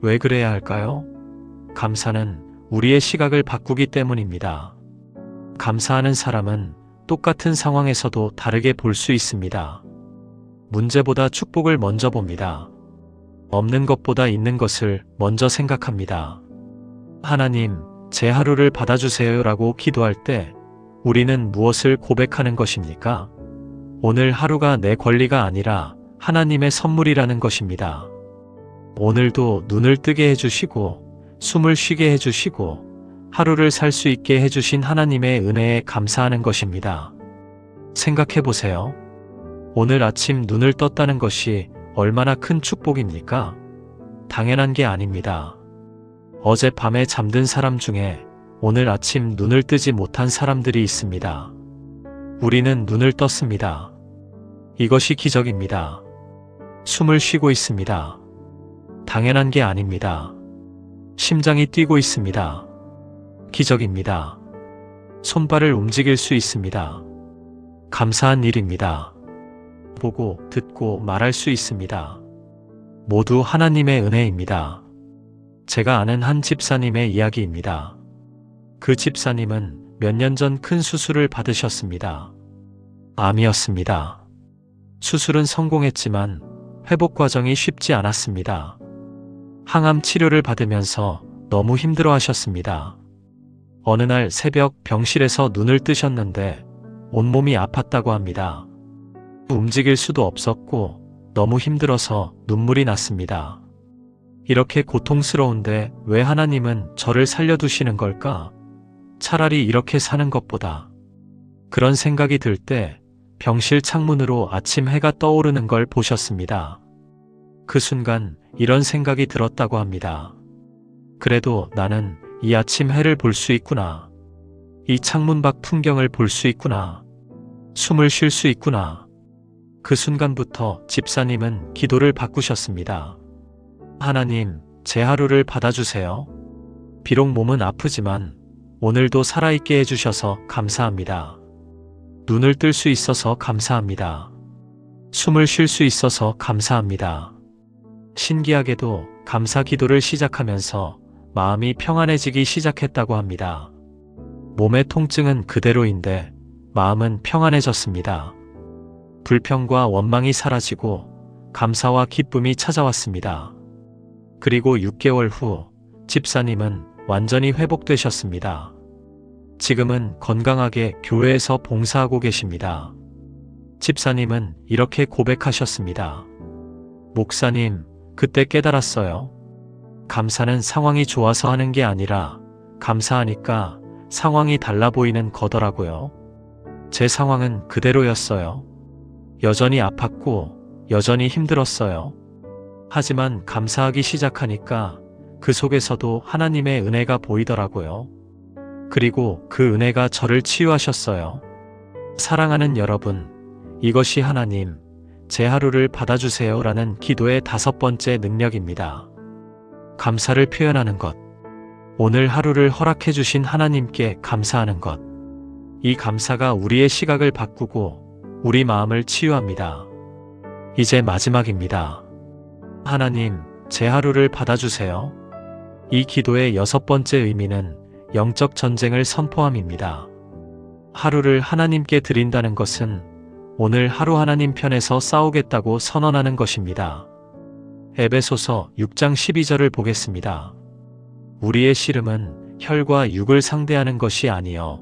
왜 그래야 할까요? 감사는 우리의 시각을 바꾸기 때문입니다. 감사하는 사람은 똑같은 상황에서도 다르게 볼 수 있습니다. 문제보다 축복을 먼저 봅니다. 없는 것보다 있는 것을 먼저 생각합니다. 하나님, 제 하루를 받아주세요 라고 기도할 때 우리는 무엇을 고백하는 것입니까? 오늘 하루가 내 권리가 아니라 하나님의 선물이라는 것입니다. 오늘도 눈을 뜨게 해주시고 숨을 쉬게 해주시고 하루를 살 수 있게 해주신 하나님의 은혜에 감사하는 것입니다. 생각해 보세요. 오늘 아침 눈을 떴다는 것이 얼마나 큰 축복입니까? 당연한 게 아닙니다. 어젯밤에 잠든 사람 중에 오늘 아침 눈을 뜨지 못한 사람들이 있습니다. 우리는 눈을 떴습니다. 이것이 기적입니다. 숨을 쉬고 있습니다. 당연한 게 아닙니다. 심장이 뛰고 있습니다. 기적입니다. 손발을 움직일 수 있습니다. 감사한 일입니다. 보고, 듣고, 말할 수 있습니다. 모두 하나님의 은혜입니다. 제가 아는 한 집사님의 이야기입니다. 그 집사님은 몇 년 전 큰 수술을 받으셨습니다. 암이었습니다. 수술은 성공했지만 회복 과정이 쉽지 않았습니다. 항암 치료를 받으면서 너무 힘들어 하셨습니다. 어느 날 새벽 병실에서 눈을 뜨셨는데 온몸이 아팠다고 합니다. 움직일 수도 없었고 너무 힘들어서 눈물이 났습니다. 이렇게 고통스러운데 왜 하나님은 저를 살려두시는 걸까? 차라리 이렇게 사는 것보다. 그런 생각이 들 때 병실 창문으로 아침 해가 떠오르는 걸 보셨습니다. 그 순간 이런 생각이 들었다고 합니다. 그래도 나는 이 아침 해를 볼 수 있구나. 이 창문 밖 풍경을 볼 수 있구나. 숨을 쉴 수 있구나. 그 순간부터 집사님은 기도를 바꾸셨습니다. 하나님, 제 하루를 받아주세요. 비록 몸은 아프지만 오늘도 살아있게 해주셔서 감사합니다. 눈을 뜰 수 있어서 감사합니다. 숨을 쉴 수 있어서 감사합니다. 신기하게도 감사 기도를 시작하면서 마음이 평안해지기 시작했다고 합니다. 몸의 통증은 그대로인데 마음은 평안해졌습니다. 불평과 원망이 사라지고 감사와 기쁨이 찾아왔습니다. 그리고 6개월 후 집사님은 완전히 회복되셨습니다. 지금은 건강하게 교회에서 봉사하고 계십니다. 집사님은 이렇게 고백하셨습니다. 목사님, 그때 깨달았어요. 감사는 상황이 좋아서 하는 게 아니라 감사하니까 상황이 달라 보이는 거더라고요. 제 상황은 그대로였어요. 여전히 아팠고 여전히 힘들었어요. 하지만 감사하기 시작하니까 그 속에서도 하나님의 은혜가 보이더라고요. 그리고 그 은혜가 저를 치유하셨어요. 사랑하는 여러분, 이것이 하나님, 제 하루를 받아주세요 라는 기도의 5번째 능력입니다. 감사를 표현하는 것. 오늘 하루를 허락해 주신 하나님께 감사하는 것. 이 감사가 우리의 시각을 바꾸고 우리 마음을 치유합니다. 이제 마지막입니다. 하나님, 제 하루를 받아주세요. 이 기도의 6번째 의미는 영적 전쟁을 선포함입니다. 하루를 하나님께 드린다는 것은 오늘 하루 하나님 편에서 싸우겠다고 선언하는 것입니다. 에베소서 6장 12절을 보겠습니다. 우리의 씨름은 혈과 육을 상대하는 것이 아니요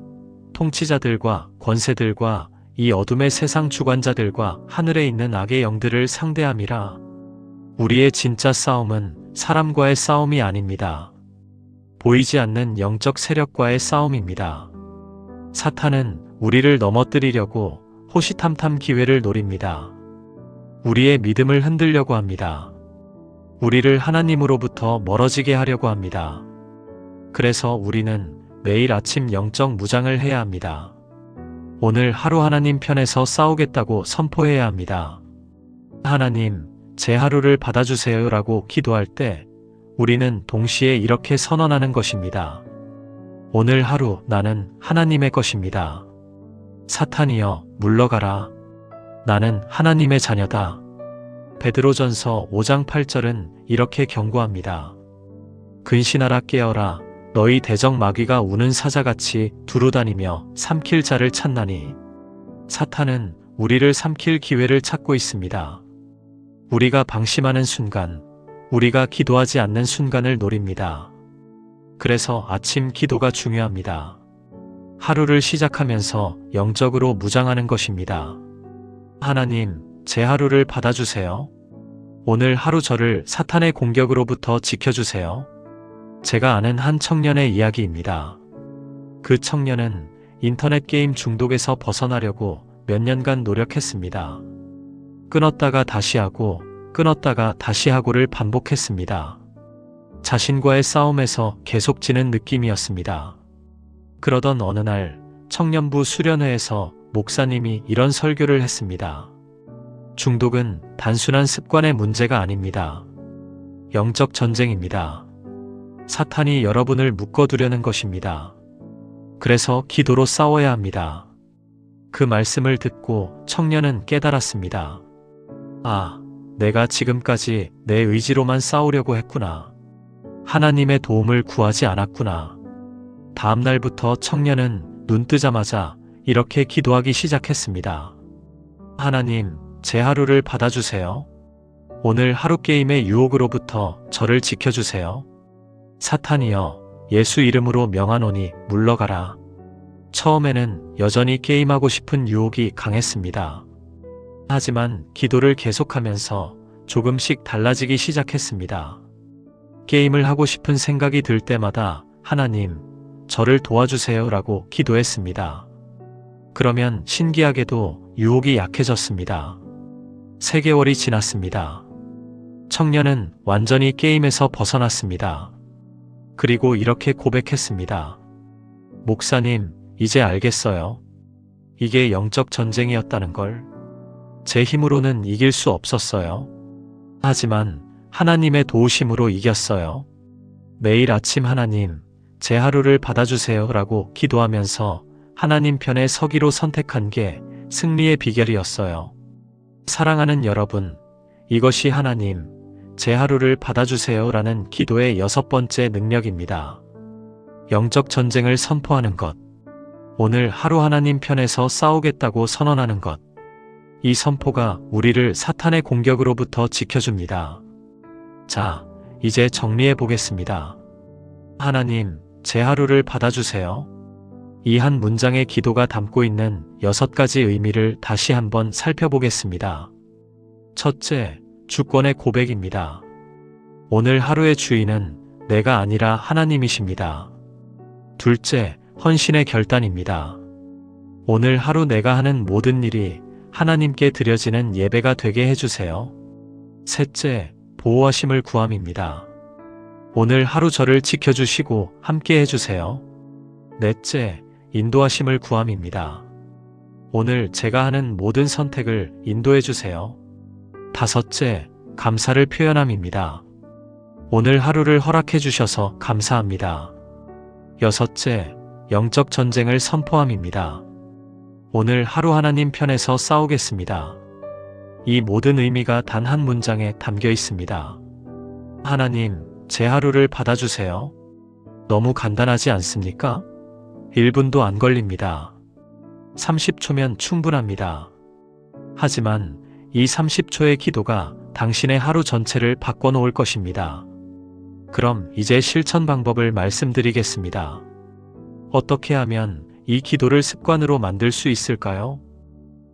통치자들과 권세들과 이 어둠의 세상 주관자들과 하늘에 있는 악의 영들을 상대함이라. 우리의 진짜 싸움은 사람과의 싸움이 아닙니다. 보이지 않는 영적 세력과의 싸움입니다. 사탄은 우리를 넘어뜨리려고 호시탐탐 기회를 노립니다. 우리의 믿음을 흔들려고 합니다. 우리를 하나님으로부터 멀어지게 하려고 합니다. 그래서 우리는 매일 아침 영적 무장을 해야 합니다. 오늘 하루 하나님 편에서 싸우겠다고 선포해야 합니다. 하나님, 제 하루를 받아주세요 라고 기도할 때 우리는 동시에 이렇게 선언하는 것입니다. 오늘 하루 나는 하나님의 것입니다. 사탄이여, 물러가라. 나는 하나님의 자녀다. 베드로전서 5장 8절은 이렇게 경고합니다. 근신하라, 깨어라. 너희 대적 마귀가 우는 사자같이 두루다니며 삼킬 자를 찾나니. 사탄은 우리를 삼킬 기회를 찾고 있습니다. 우리가 방심하는 순간, 우리가 기도하지 않는 순간을 노립니다. 그래서 아침 기도가 중요합니다. 하루를 시작하면서 영적으로 무장하는 것입니다. 하나님, 제 하루를 받아주세요. 오늘 하루 저를 사탄의 공격으로부터 지켜주세요. 제가 아는 한 청년의 이야기입니다. 그 청년은 인터넷 게임 중독에서 벗어나려고 몇 년간 노력했습니다. 끊었다가 다시 하고 끊었다가 다시 하고를 반복했습니다. 자신과의 싸움에서 계속 지는 느낌이었습니다. 그러던 어느 날 청년부 수련회에서 목사님이 이런 설교를 했습니다. 중독은 단순한 습관의 문제가 아닙니다. 영적 전쟁입니다. 사탄이 여러분을 묶어두려는 것입니다. 그래서 기도로 싸워야 합니다. 그 말씀을 듣고 청년은 깨달았습니다. 아, 내가 지금까지 내 의지로만 싸우려고 했구나. 하나님의 도움을 구하지 않았구나. 다음 날부터 청년은 눈 뜨자마자 이렇게 기도하기 시작했습니다. 하나님, 제 하루를 받아주세요. 오늘 하루 게임의 유혹으로부터 저를 지켜주세요. 사탄이여, 예수 이름으로 명하노니 물러가라. 처음에는 여전히 게임하고 싶은 유혹이 강했습니다. 하지만 기도를 계속하면서 조금씩 달라지기 시작했습니다. 게임을 하고 싶은 생각이 들 때마다 하나님, 저를 도와주세요 라고 기도했습니다. 그러면 신기하게도 유혹이 약해졌습니다. 3개월이 지났습니다. 청년은 완전히 게임에서 벗어났습니다. 그리고 이렇게 고백했습니다. 목사님, 이제 알겠어요. 이게 영적 전쟁이었다는 걸. 제 힘으로는 이길 수 없었어요. 하지만 하나님의 도우심으로 이겼어요. 매일 아침 하나님, 제 하루를 받아주세요 라고 기도하면서 하나님 편에 서기로 선택한 게 승리의 비결이었어요. 사랑하는 여러분, 이것이 하나님, 제 하루를 받아주세요 라는 기도의 6번째 능력입니다. 영적 전쟁을 선포하는 것. 오늘 하루 하나님 편에서 싸우겠다고 선언하는 것. 이 선포가 우리를 사탄의 공격으로부터 지켜줍니다. 자, 이제 정리해 보겠습니다. 하나님, 제 하루를 받아주세요. 이 한 문장의 기도가 담고 있는 6가지 의미를 다시 한번 살펴보겠습니다. 첫째, 주권의 고백입니다. 오늘 하루의 주인은 내가 아니라 하나님이십니다. 둘째, 헌신의 결단입니다. 오늘 하루 내가 하는 모든 일이 하나님께 드려지는 예배가 되게 해주세요. 셋째, 보호하심을 구함입니다. 오늘 하루 저를 지켜주시고 함께 해주세요. 넷째, 인도하심을 구함입니다. 오늘 제가 하는 모든 선택을 인도해주세요. 다섯째, 감사를 표현함입니다. 오늘 하루를 허락해주셔서 감사합니다. 여섯째, 영적 전쟁을 선포함입니다. 오늘 하루 하나님 편에서 싸우겠습니다. 이 모든 의미가 단 한 문장에 담겨 있습니다. 하나님, 제 하루를 받아주세요. 너무 간단하지 않습니까? 1분도 안 걸립니다. 30초면 충분합니다. 하지만 이 30초의 기도가 당신의 하루 전체를 바꿔놓을 것입니다. 그럼 이제 실천 방법을 말씀드리겠습니다. 어떻게 하면 이 기도를 습관으로 만들 수 있을까요?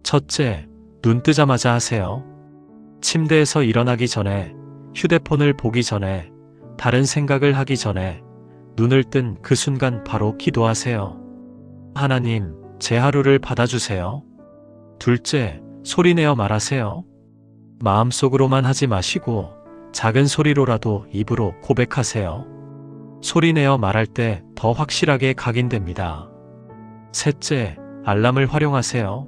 첫째, 눈 뜨자마자 하세요. 침대에서 일어나기 전에, 휴대폰을 보기 전에, 다른 생각을 하기 전에, 눈을 뜬 그 순간 바로 기도하세요. 하나님, 제 하루를 받아주세요. 둘째, 소리내어 말하세요. 마음속으로만 하지 마시고 작은 소리로라도 입으로 고백하세요. 소리내어 말할 때 더 확실하게 각인됩니다. 셋째, 알람을 활용하세요.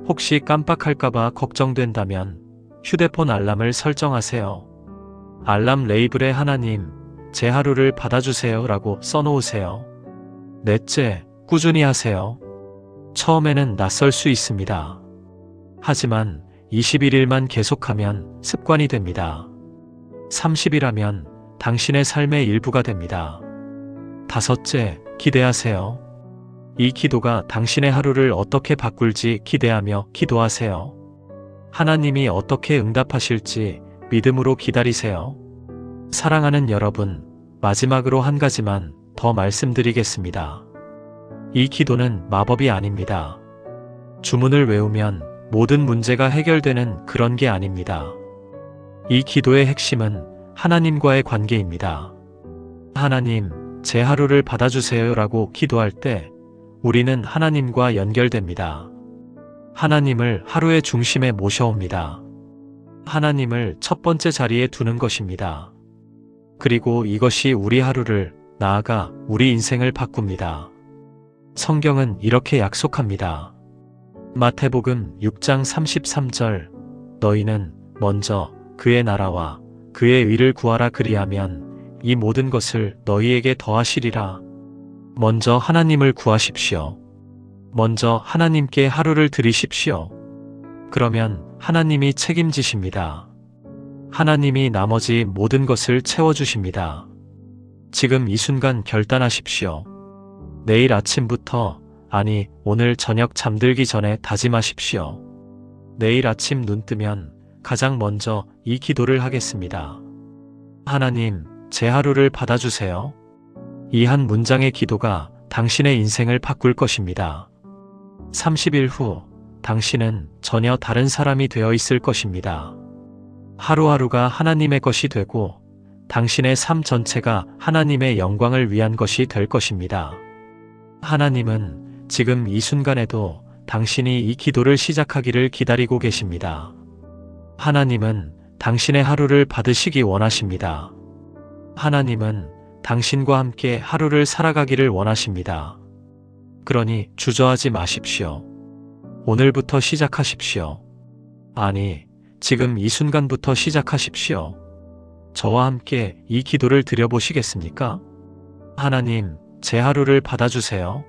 혹시 깜빡할까봐 걱정된다면 휴대폰 알람을 설정하세요. 알람 레이블에 하나님, 제 하루를 받아주세요 라고 써놓으세요. 넷째, 꾸준히 하세요. 처음에는 낯설 수 있습니다. 하지만 21일만 계속하면 습관이 됩니다. 30일하면 당신의 삶의 일부가 됩니다. 다섯째, 기대하세요. 이 기도가 당신의 하루를 어떻게 바꿀지 기대하며 기도하세요. 하나님이 어떻게 응답하실지 믿음으로 기다리세요. 사랑하는 여러분, 마지막으로 한 가지만 더 말씀드리겠습니다. 이 기도는 마법이 아닙니다. 주문을 외우면 모든 문제가 해결되는 그런 게 아닙니다. 이 기도의 핵심은 하나님과의 관계입니다. 하나님, 제 하루를 받아주세요 라고 기도할 때 우리는 하나님과 연결됩니다. 하나님을 하루의 중심에 모셔옵니다. 하나님을 첫 번째 자리에 두는 것입니다. 그리고 이것이 우리 하루를, 나아가 우리 인생을 바꿉니다. 성경은 이렇게 약속합니다. 마태복음 6장 33절, 너희는 먼저 그의 나라와 그의 의를 구하라, 그리하면 이 모든 것을 너희에게 더하시리라. 먼저 하나님을 구하십시오. 먼저 하나님께 하루를 드리십시오. 그러면 하나님이 책임지십니다. 하나님이 나머지 모든 것을 채워주십니다. 지금 이 순간 결단하십시오. 내일 아침부터, 아니 오늘 저녁 잠들기 전에 다짐하십시오. 내일 아침 눈 뜨면 가장 먼저 이 기도를 하겠습니다. 하나님, 제 하루를 받아주세요. 이 한 문장의 기도가 당신의 인생을 바꿀 것입니다. 30일 후 당신은 전혀 다른 사람이 되어 있을 것입니다. 하루하루가 하나님의 것이 되고 당신의 삶 전체가 하나님의 영광을 위한 것이 될 것입니다. 하나님은 지금 이 순간에도 당신이 이 기도를 시작하기를 기다리고 계십니다. 하나님은 당신의 하루를 받으시기 원하십니다. 하나님은 당신과 함께 하루를 살아가기를 원하십니다. 그러니 주저하지 마십시오. 오늘부터 시작하십시오. 아니, 지금 이 순간부터 시작하십시오. 저와 함께 이 기도를 드려보시겠습니까? 하나님, 제 하루를 받아주세요.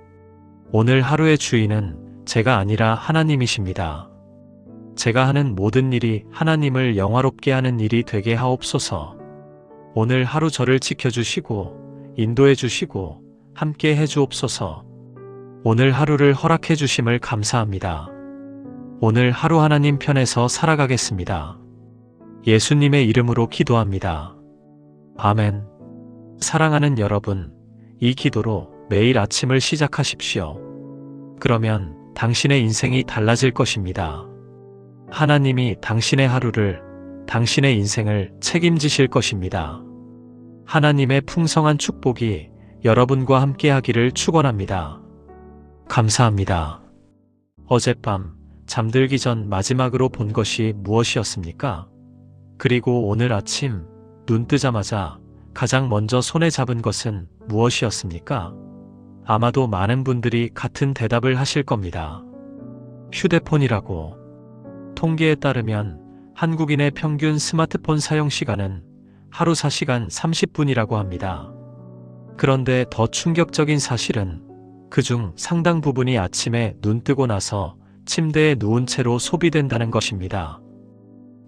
오늘 하루의 주인은 제가 아니라 하나님이십니다. 제가 하는 모든 일이 하나님을 영화롭게 하는 일이 되게 하옵소서. 오늘 하루 저를 지켜주시고 인도해 주시고 함께 해주옵소서. 오늘 하루를 허락해 주심을 감사합니다. 오늘 하루 하나님 편에서 살아가겠습니다. 예수님의 이름으로 기도합니다. 아멘. 사랑하는 여러분, 이 기도로 매일 아침을 시작하십시오. 그러면 당신의 인생이 달라질 것입니다. 하나님이 당신의 하루를, 당신의 인생을 책임지실 것입니다. 하나님의 풍성한 축복이 여러분과 함께 하기를 축원합니다. 감사합니다. 어젯밤 잠들기 전 마지막으로 본 것이 무엇이었습니까? 그리고 오늘 아침 눈 뜨자마자 가장 먼저 손에 잡은 것은 무엇이었습니까? 아마도 많은 분들이 같은 대답을 하실 겁니다. 휴대폰이라고. 통계에 따르면 한국인의 평균 스마트폰 사용 시간은 하루 4시간 30분이라고 합니다. 그런데 더 충격적인 사실은 그중 상당 부분이 아침에 눈 뜨고 나서 침대에 누운 채로 소비된다는 것입니다.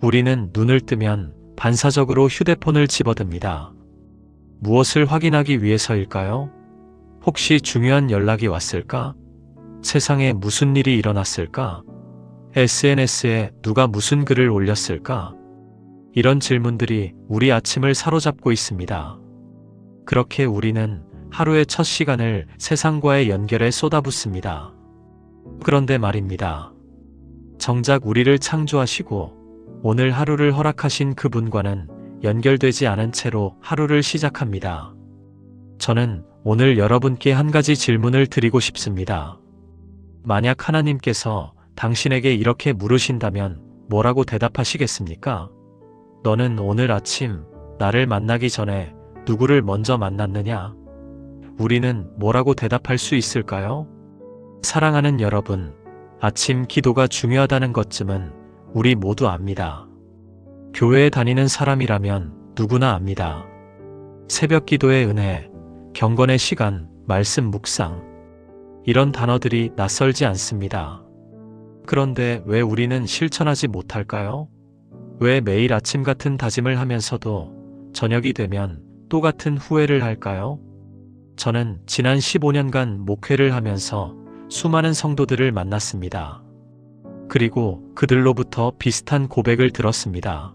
우리는 눈을 뜨면 반사적으로 휴대폰을 집어듭니다. 무엇을 확인하기 위해서일까요? 혹시 중요한 연락이 왔을까? 세상에 무슨 일이 일어났을까? SNS에 누가 무슨 글을 올렸을까? 이런 질문들이 우리 아침을 사로잡고 있습니다. 그렇게 우리는 하루의 첫 시간을 세상과의 연결에 쏟아붓습니다. 그런데 말입니다. 정작 우리를 창조하시고 오늘 하루를 허락하신 그분과는 연결되지 않은 채로 하루를 시작합니다. 저는 오늘 여러분께 한 가지 질문을 드리고 싶습니다. 만약 하나님께서 당신에게 이렇게 물으신다면 뭐라고 대답하시겠습니까? 너는 오늘 아침 나를 만나기 전에 누구를 먼저 만났느냐? 우리는 뭐라고 대답할 수 있을까요? 사랑하는 여러분, 아침 기도가 중요하다는 것쯤은 우리 모두 압니다. 교회에 다니는 사람이라면 누구나 압니다. 새벽 기도의 은혜, 경건의 시간, 말씀 묵상. 이런 단어들이 낯설지 않습니다. 그런데 왜 우리는 실천하지 못할까요? 왜 매일 아침 같은 다짐을 하면서도 저녁이 되면 또 같은 후회를 할까요? 저는 지난 15년간 목회를 하면서 수많은 성도들을 만났습니다. 그리고 그들로부터 비슷한 고백을 들었습니다.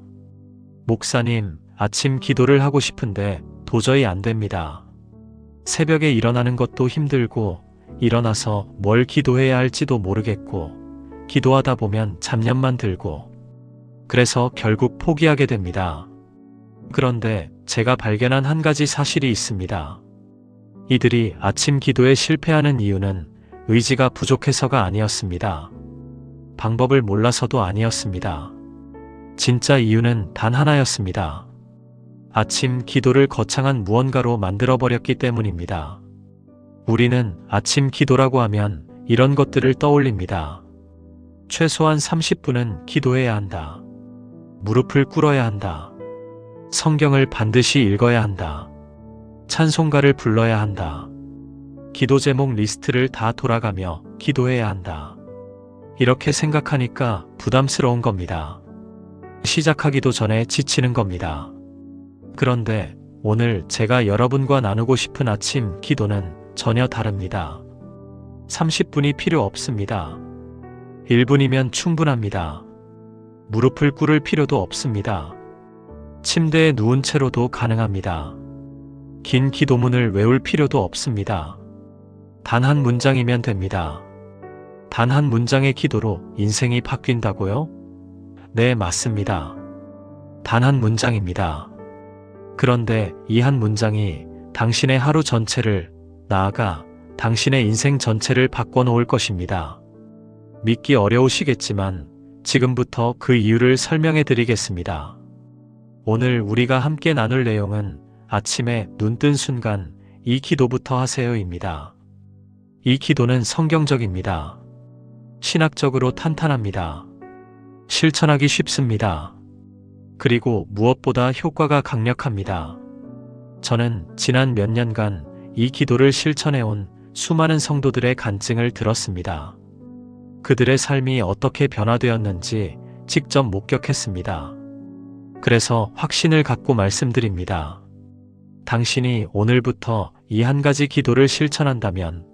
목사님, 아침 기도를 하고 싶은데 도저히 안 됩니다. 새벽에 일어나는 것도 힘들고 일어나서 뭘 기도해야 할지도 모르겠고 기도하다 보면 잡념만 들고 그래서 결국 포기하게 됩니다. 그런데 제가 발견한 한 가지 사실이 있습니다. 이들이 아침 기도에 실패하는 이유는 의지가 부족해서가 아니었습니다. 방법을 몰라서도 아니었습니다. 진짜 이유는 단 하나였습니다. 아침 기도를 거창한 무언가로 만들어버렸기 때문입니다. 우리는 아침 기도라고 하면 이런 것들을 떠올립니다. 최소한 30분은 기도해야 한다. 무릎을 꿇어야 한다. 성경을 반드시 읽어야 한다. 찬송가를 불러야 한다. 기도 제목 리스트를 다 돌아가며 기도해야 한다. 이렇게 생각하니까 부담스러운 겁니다. 시작하기도 전에 지치는 겁니다. 그런데 오늘 제가 여러분과 나누고 싶은 아침 기도는 전혀 다릅니다. 30분이 필요 없습니다. 1분이면 충분합니다. 무릎을 꿇을 필요도 없습니다. 침대에 누운 채로도 가능합니다. 긴 기도문을 외울 필요도 없습니다. 단 한 문장이면 됩니다. 단 한 문장의 기도로 인생이 바뀐다고요? 네, 맞습니다. 단 한 문장입니다. 그런데 이 한 문장이 당신의 하루 전체를, 나아가 당신의 인생 전체를 바꿔놓을 것입니다. 믿기 어려우시겠지만 지금부터 그 이유를 설명해 드리겠습니다. 오늘 우리가 함께 나눌 내용은 아침에 눈 뜬 순간 이 기도부터 하세요입니다. 이 기도는 성경적입니다. 신학적으로 탄탄합니다. 실천하기 쉽습니다. 그리고 무엇보다 효과가 강력합니다. 저는 지난 몇 년간 이 기도를 실천해온 수많은 성도들의 간증을 들었습니다. 그들의 삶이 어떻게 변화되었는지 직접 목격했습니다. 그래서 확신을 갖고 말씀드립니다. 당신이 오늘부터 이 한 가지 기도를 실천한다면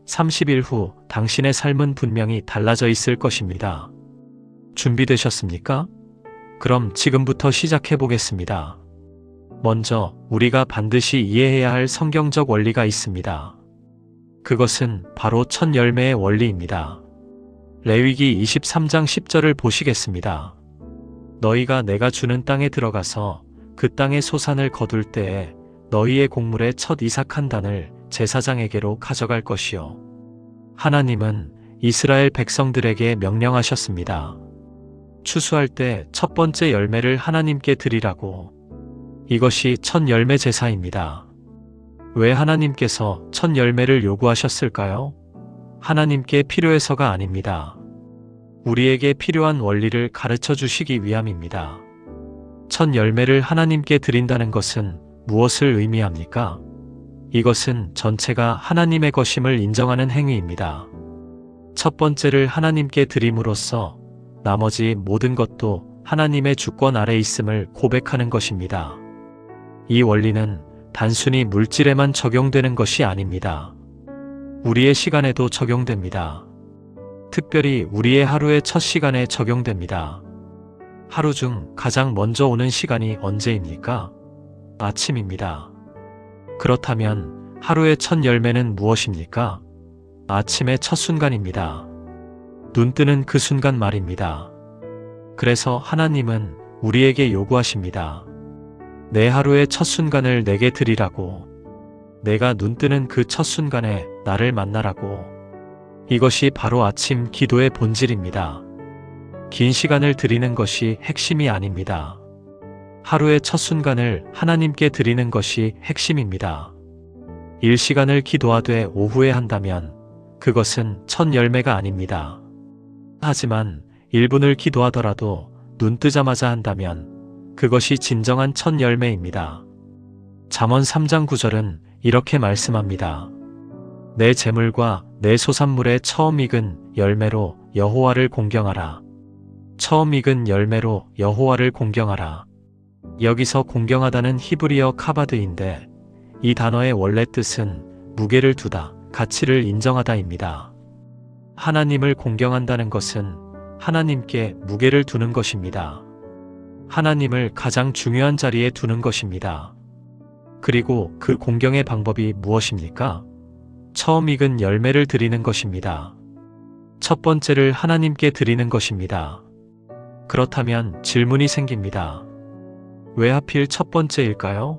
30일 후 당신의 삶은 분명히 달라져 있을 것입니다. 준비되셨습니까? 그럼 지금부터 시작해 보겠습니다. 먼저 우리가 반드시 이해해야 할 성경적 원리가 있습니다. 그것은 바로 첫 열매의 원리입니다. 레위기 23장 10절을 보시겠습니다. 너희가 내가 주는 땅에 들어가서 그 땅의 소산을 거둘 때에 너희의 곡물의 첫 이삭 한 단을 제사장에게로 가져갈 것이요. 하나님은 이스라엘 백성들에게 명령하셨습니다. 추수할 때 첫 번째 열매를 하나님께 드리라고. 이것이 첫 열매 제사입니다. 왜 하나님께서 첫 열매를 요구하셨을까요? 하나님께 필요해서가 아닙니다. 우리에게 필요한 원리를 가르쳐 주시기 위함입니다. 첫 열매를 하나님께 드린다는 것은 무엇을 의미합니까? 이것은 전체가 하나님의 것임을 인정하는 행위입니다. 첫 번째를 하나님께 드림으로써 나머지 모든 것도 하나님의 주권 아래 있음을 고백하는 것입니다. 이 원리는 단순히 물질에만 적용되는 것이 아닙니다. 우리의 시간에도 적용됩니다. 특별히 우리의 하루의 첫 시간에 적용됩니다. 하루 중 가장 먼저 오는 시간이 언제입니까? 아침입니다. 그렇다면 하루의 첫 열매는 무엇입니까? 아침의 첫 순간입니다. 눈 뜨는 그 순간 말입니다. 그래서 하나님은 우리에게 요구하십니다. 내 하루의 첫 순간을 내게 드리라고. 내가 눈 뜨는 그 첫 순간에 나를 만나라고. 이것이 바로 아침 기도의 본질입니다. 긴 시간을 드리는 것이 핵심이 아닙니다. 하루의 첫 순간을 하나님께 드리는 것이 핵심입니다. 1시간을 기도하되 오후에 한다면 그것은 첫 열매가 아닙니다. 하지만 1분을 기도하더라도 눈 뜨자마자 한다면 그것이 진정한 첫 열매입니다. 잠언 3장 9절은 이렇게 말씀합니다. 내 재물과 내 소산물의 처음 익은 열매로 여호와를 공경하라. 처음 익은 열매로 여호와를 공경하라. 여기서 공경하다는 히브리어 카바드인데 이 단어의 원래 뜻은 무게를 두다, 가치를 인정하다입니다. 하나님을 공경한다는 것은 하나님께 무게를 두는 것입니다. 하나님을 가장 중요한 자리에 두는 것입니다. 그리고 그 공경의 방법이 무엇입니까? 처음 익은 열매를 드리는 것입니다. 첫 번째를 하나님께 드리는 것입니다. 그렇다면 질문이 생깁니다. 왜 하필 첫 번째일까요?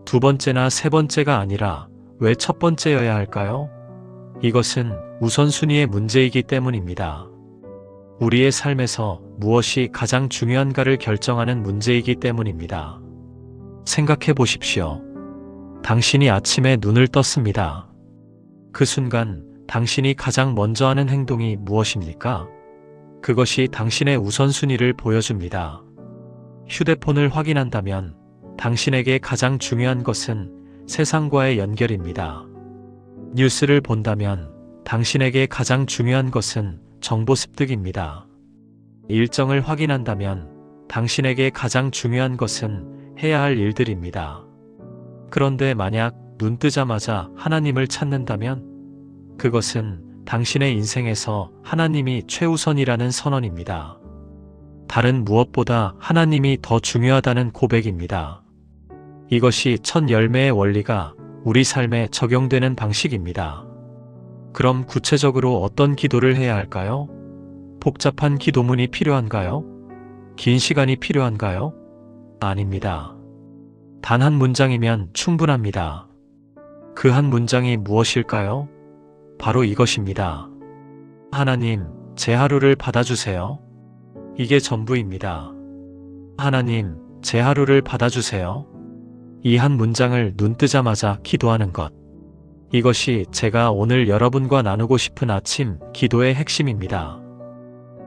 두 번째나 세 번째가 아니라 왜 첫 번째여야 할까요? 이것은 우선순위의 문제이기 때문입니다. 우리의 삶에서 무엇이 가장 중요한가를 결정하는 문제이기 때문입니다. 생각해 보십시오. 당신이 아침에 눈을 떴습니다. 그 순간 당신이 가장 먼저 하는 행동이 무엇입니까? 그것이 당신의 우선순위를 보여줍니다. 휴대폰을 확인한다면 당신에게 가장 중요한 것은 세상과의 연결입니다. 뉴스를 본다면 당신에게 가장 중요한 것은 정보 습득입니다. 일정을 확인한다면 당신에게 가장 중요한 것은 해야 할 일들입니다. 그런데 만약 눈 뜨자마자 하나님을 찾는다면 그것은 당신의 인생에서 하나님이 최우선이라는 선언입니다. 다른 무엇보다 하나님이 더 중요하다는 고백입니다. 이것이 첫 열매의 원리가 우리 삶에 적용되는 방식입니다. 그럼 구체적으로 어떤 기도를 해야 할까요? 복잡한 기도문이 필요한가요? 긴 시간이 필요한가요? 아닙니다. 단 한 문장이면 충분합니다. 그 한 문장이 무엇일까요? 바로 이것입니다. 하나님, 제 하루를 받아주세요. 이게 전부입니다. 하나님, 제 하루를 받아주세요. 이 한 문장을 눈 뜨자마자 기도하는 것. 이것이 제가 오늘 여러분과 나누고 싶은 아침 기도의 핵심입니다.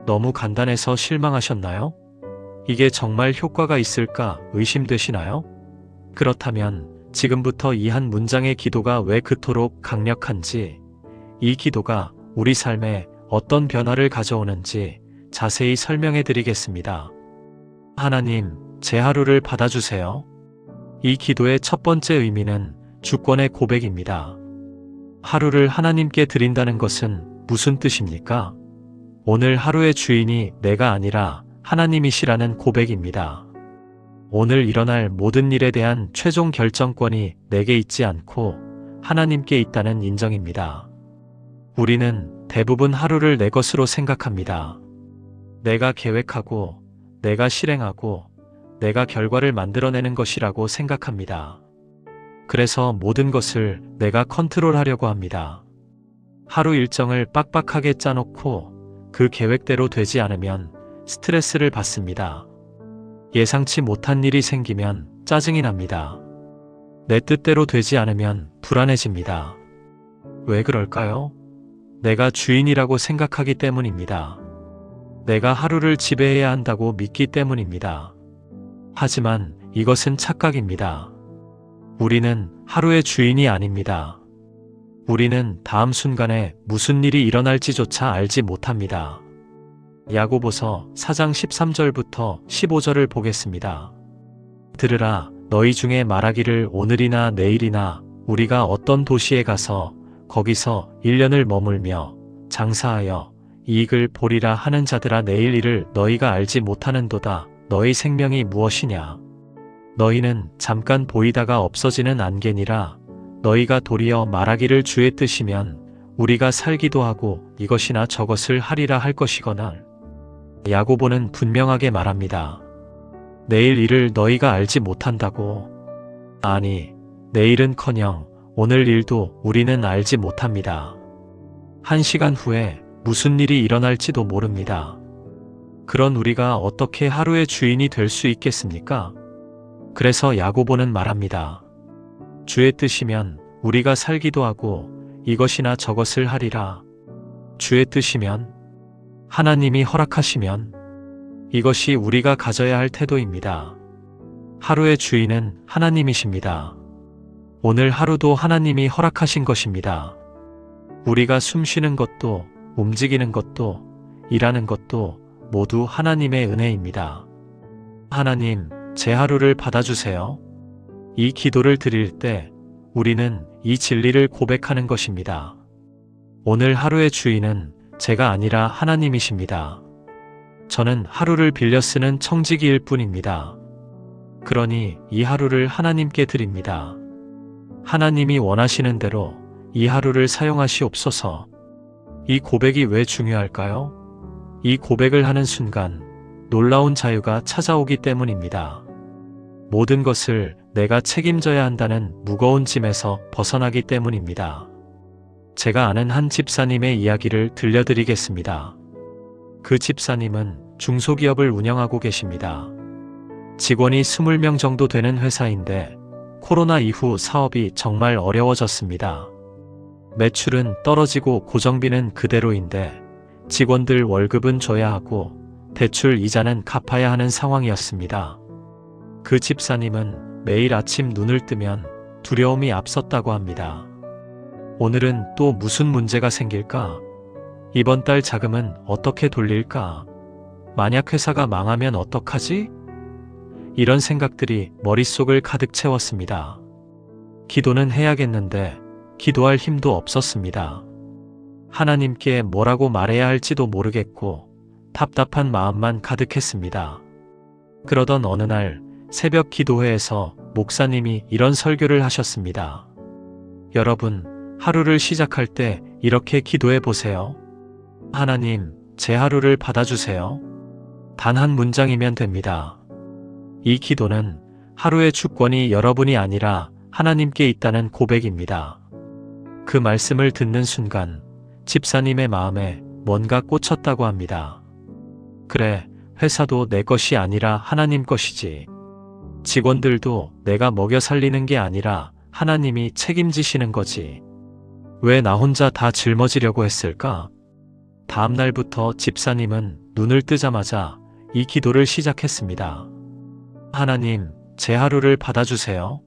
너무 간단해서 실망하셨나요? 이게 정말 효과가 있을까 의심되시나요? 그렇다면 지금부터 이 한 문장의 기도가 왜 그토록 강력한지, 이 기도가 우리 삶에 어떤 변화를 가져오는지 자세히 설명해 드리겠습니다. 하나님, 제 하루를 받아주세요. 이 기도의 첫 번째 의미는 주권의 고백입니다. 하루를 하나님께 드린다는 것은 무슨 뜻입니까? 오늘 하루의 주인이 내가 아니라 하나님이시라는 고백입니다. 오늘 일어날 모든 일에 대한 최종 결정권이 내게 있지 않고 하나님께 있다는 인정입니다. 우리는 대부분 하루를 내 것으로 생각합니다. 내가 계획하고, 내가 실행하고, 내가 결과를 만들어내는 것이라고 생각합니다. 그래서 모든 것을 내가 컨트롤하려고 합니다. 하루 일정을 빡빡하게 짜놓고 그 계획대로 되지 않으면 스트레스를 받습니다. 예상치 못한 일이 생기면 짜증이 납니다. 내 뜻대로 되지 않으면 불안해집니다. 왜 그럴까요? 내가 주인이라고 생각하기 때문입니다. 내가 하루를 지배해야 한다고 믿기 때문입니다. 하지만 이것은 착각입니다. 우리는 하루의 주인이 아닙니다. 우리는 다음 순간에 무슨 일이 일어날지조차 알지 못합니다. 야고보서 4장 13절부터 15절을 보겠습니다. 들으라, 너희 중에 말하기를 오늘이나 내일이나 우리가 어떤 도시에 가서 거기서 1년을 머물며 장사하여 이익을 보리라 하는 자들아, 내일 일을 너희가 알지 못하는도다. 너희 생명이 무엇이냐? 너희는 잠깐 보이다가 없어지는 안개니라. 너희가 도리어 말하기를 주의 뜻이면 우리가 살기도 하고 이것이나 저것을 하리라 할 것이거나. 야고보는 분명하게 말합니다. 내일 일을 너희가 알지 못한다고. 아니, 내일은커녕 오늘 일도 우리는 알지 못합니다. 1시간 후에 무슨 일이 일어날지도 모릅니다. 그런 우리가 어떻게 하루의 주인이 될 수 있겠습니까? 그래서 야고보는 말합니다. 주의 뜻이면 우리가 살기도 하고 이것이나 저것을 하리라. 주의 뜻이면, 하나님이 허락하시면, 이것이 우리가 가져야 할 태도입니다. 하루의 주인은 하나님이십니다. 오늘 하루도 하나님이 허락하신 것입니다. 우리가 숨 쉬는 것도, 움직이는 것도, 일하는 것도 모두 하나님의 은혜입니다. 하나님, 제 하루를 받아주세요. 이 기도를 드릴 때 우리는 이 진리를 고백하는 것입니다. 오늘 하루의 주인은 제가 아니라 하나님이십니다. 저는 하루를 빌려 쓰는 청지기일 뿐입니다. 그러니 이 하루를 하나님께 드립니다. 하나님이 원하시는 대로 이 하루를 사용하시옵소서. 이 고백이 왜 중요할까요? 이 고백을 하는 순간 놀라운 자유가 찾아오기 때문입니다. 모든 것을 내가 책임져야 한다는 무거운 짐에서 벗어나기 때문입니다. 제가 아는 한 집사님의 이야기를 들려드리겠습니다. 그 집사님은 중소기업을 운영하고 계십니다. 직원이 20명 정도 되는 회사인데 코로나 이후 사업이 정말 어려워졌습니다. 매출은 떨어지고 고정비는 그대로인데 직원들 월급은 줘야 하고 대출 이자는 갚아야 하는 상황이었습니다. 그 집사님은 매일 아침 눈을 뜨면 두려움이 앞섰다고 합니다. 오늘은 또 무슨 문제가 생길까? 이번 달 자금은 어떻게 돌릴까? 만약 회사가 망하면 어떡하지? 이런 생각들이 머릿속을 가득 채웠습니다. 기도는 해야겠는데 기도할 힘도 없었습니다. 하나님께 뭐라고 말해야 할지도 모르겠고 답답한 마음만 가득했습니다. 그러던 어느 날 새벽 기도회에서 목사님이 이런 설교를 하셨습니다. 여러분, 하루를 시작할 때 이렇게 기도해 보세요. 하나님, 제 하루를 받아주세요. 단 한 문장이면 됩니다. 이 기도는 하루의 주권이 여러분이 아니라 하나님께 있다는 고백입니다. 그 말씀을 듣는 순간 집사님의 마음에 뭔가 꽂혔다고 합니다. 그래, 회사도 내 것이 아니라 하나님 것이지. 직원들도 내가 먹여 살리는 게 아니라 하나님이 책임지시는 거지. 왜 나 혼자 다 짊어지려고 했을까? 다음 날부터 집사님은 눈을 뜨자마자 이 기도를 시작했습니다. 하나님, 제 하루를 받아주세요.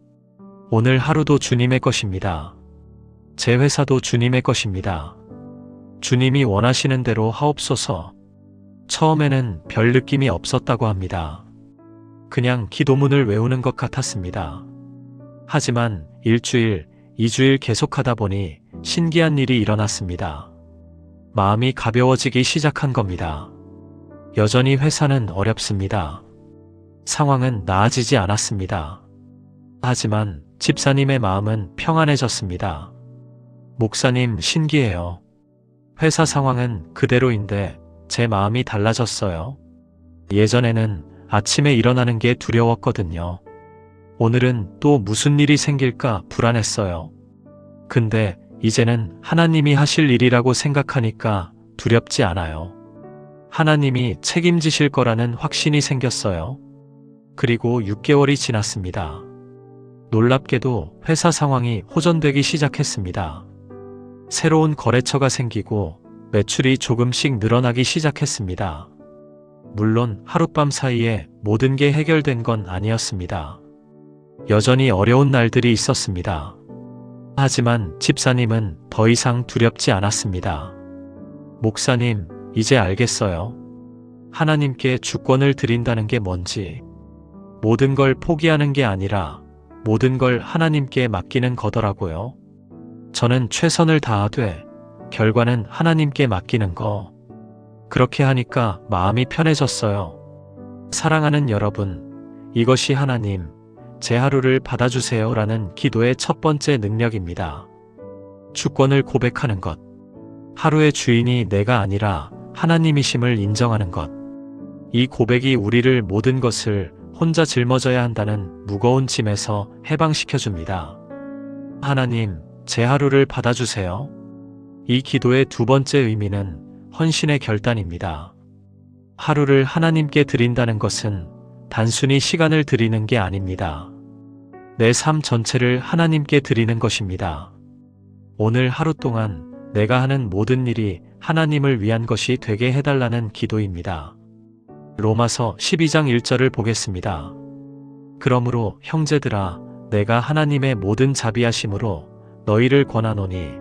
오늘 하루도 주님의 것입니다. 제 회사도 주님의 것입니다. 주님이 원하시는 대로 하옵소서. 처음에는 별 느낌이 없었다고 합니다. 그냥 기도문을 외우는 것 같았습니다. 하지만 1주일, 2주일 계속하다 보니 신기한 일이 일어났습니다. 마음이 가벼워지기 시작한 겁니다. 여전히 회사는 어렵습니다. 상황은 나아지지 않았습니다. 하지만 집사님의 마음은 평안해졌습니다. 목사님, 신기해요. 회사 상황은 그대로인데 제 마음이 달라졌어요. 예전에는 아침에 일어나는 게 두려웠거든요. 오늘은 또 무슨 일이 생길까 불안했어요. 근데 이제는 하나님이 하실 일이라고 생각하니까 두렵지 않아요. 하나님이 책임지실 거라는 확신이 생겼어요. 그리고 6개월이 지났습니다. 놀랍게도 회사 상황이 호전되기 시작했습니다. 새로운 거래처가 생기고 매출이 조금씩 늘어나기 시작했습니다. 물론 하룻밤 사이에 모든 게 해결된 건 아니었습니다. 여전히 어려운 날들이 있었습니다. 하지만 집사님은 더 이상 두렵지 않았습니다. 목사님, 이제 알겠어요. 하나님께 주권을 드린다는 게 뭔지. 모든 걸 포기하는 게 아니라 모든 걸 하나님께 맡기는 거더라고요. 저는 최선을 다하되 결과는 하나님께 맡기는 거. 그렇게 하니까 마음이 편해졌어요. 사랑하는 여러분, 이것이 하나님, 제 하루를 받아주세요 라는 기도의 첫 번째 능력입니다. 주권을 고백하는 것. 하루의 주인이 내가 아니라 하나님이심을 인정하는 것. 이 고백이 우리를 모든 것을 혼자 짊어져야 한다는 무거운 짐에서 해방시켜줍니다. 하나님, 제 하루를 받아주세요. 이 기도의 두 번째 의미는 헌신의 결단입니다. 하루를 하나님께 드린다는 것은 단순히 시간을 드리는 게 아닙니다. 내 삶 전체를 하나님께 드리는 것입니다. 오늘 하루 동안 내가 하는 모든 일이 하나님을 위한 것이 되게 해달라는 기도입니다. 로마서 12장 1절을 보겠습니다. 그러므로 형제들아, 내가 하나님의 모든 자비하심으로 너희를 권하노니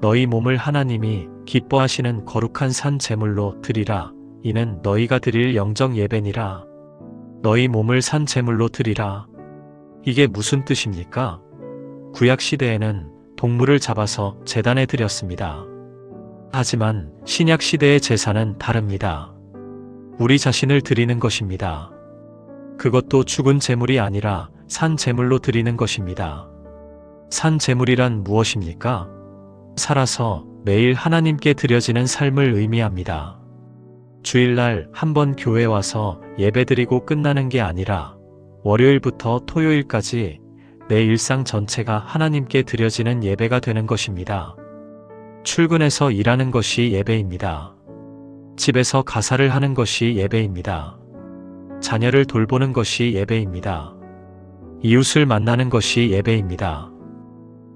너희 몸을 하나님이 기뻐하시는 거룩한 산 제물로 드리라. 이는 너희가 드릴 영적 예배니라. 너희 몸을 산 제물로 드리라. 이게 무슨 뜻입니까? 구약 시대에는 동물을 잡아서 제단에 드렸습니다. 하지만 신약 시대의 제사는 다릅니다. 우리 자신을 드리는 것입니다. 그것도 죽은 제물이 아니라 산 제물로 드리는 것입니다. 산 제물이란 무엇입니까? 살아서 매일 하나님께 드려지는 삶을 의미합니다. 주일날 한번 교회 와서 예배드리고 끝나는 게 아니라 월요일부터 토요일까지 내 일상 전체가 하나님께 드려지는 예배가 되는 것입니다. 출근해서 일하는 것이 예배입니다. 집에서 가사를 하는 것이 예배입니다. 자녀를 돌보는 것이 예배입니다. 이웃을 만나는 것이 예배입니다.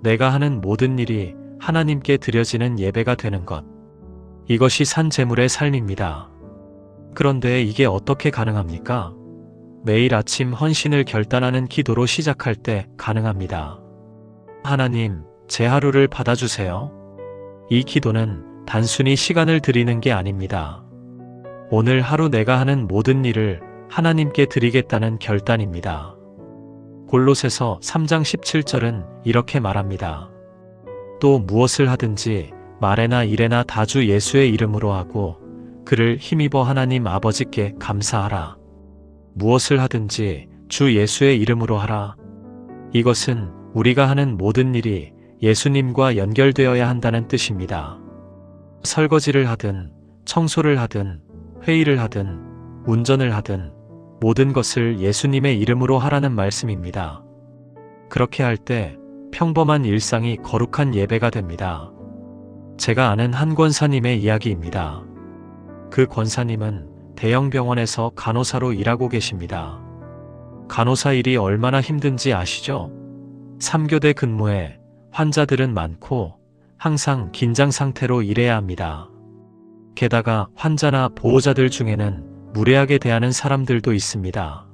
내가 하는 모든 일이 하나님께 드려지는 예배가 되는 것. 이것이 산 제물의 삶입니다. 그런데 이게 어떻게 가능합니까? 매일 아침 헌신을 결단하는 기도로 시작할 때 가능합니다. 하나님, 제 하루를 받아주세요. 이 기도는 단순히 시간을 드리는 게 아닙니다. 오늘 하루 내가 하는 모든 일을 하나님께 드리겠다는 결단입니다. 골로새서 3장 17절은 이렇게 말합니다. 또 무엇을 하든지 말에나 일에나 다 주 예수의 이름으로 하고 그를 힘입어 하나님 아버지께 감사하라. 무엇을 하든지 주 예수의 이름으로 하라. 이것은 우리가 하는 모든 일이 예수님과 연결되어야 한다는 뜻입니다. 설거지를 하든, 청소를 하든, 회의를 하든, 운전을 하든, 모든 것을 예수님의 이름으로 하라는 말씀입니다. 그렇게 할 때 평범한 일상이 거룩한 예배가 됩니다. 제가 아는 한 권사님의 이야기입니다. 그 권사님은 대형 병원에서 간호사로 일하고 계십니다. 간호사 일이 얼마나 힘든지 아시죠? 3교대 근무에 환자들은 많고 항상 긴장 상태로 일해야 합니다. 게다가 환자나 보호자들 중에는 무례하게 대하는 사람들도 있습니다.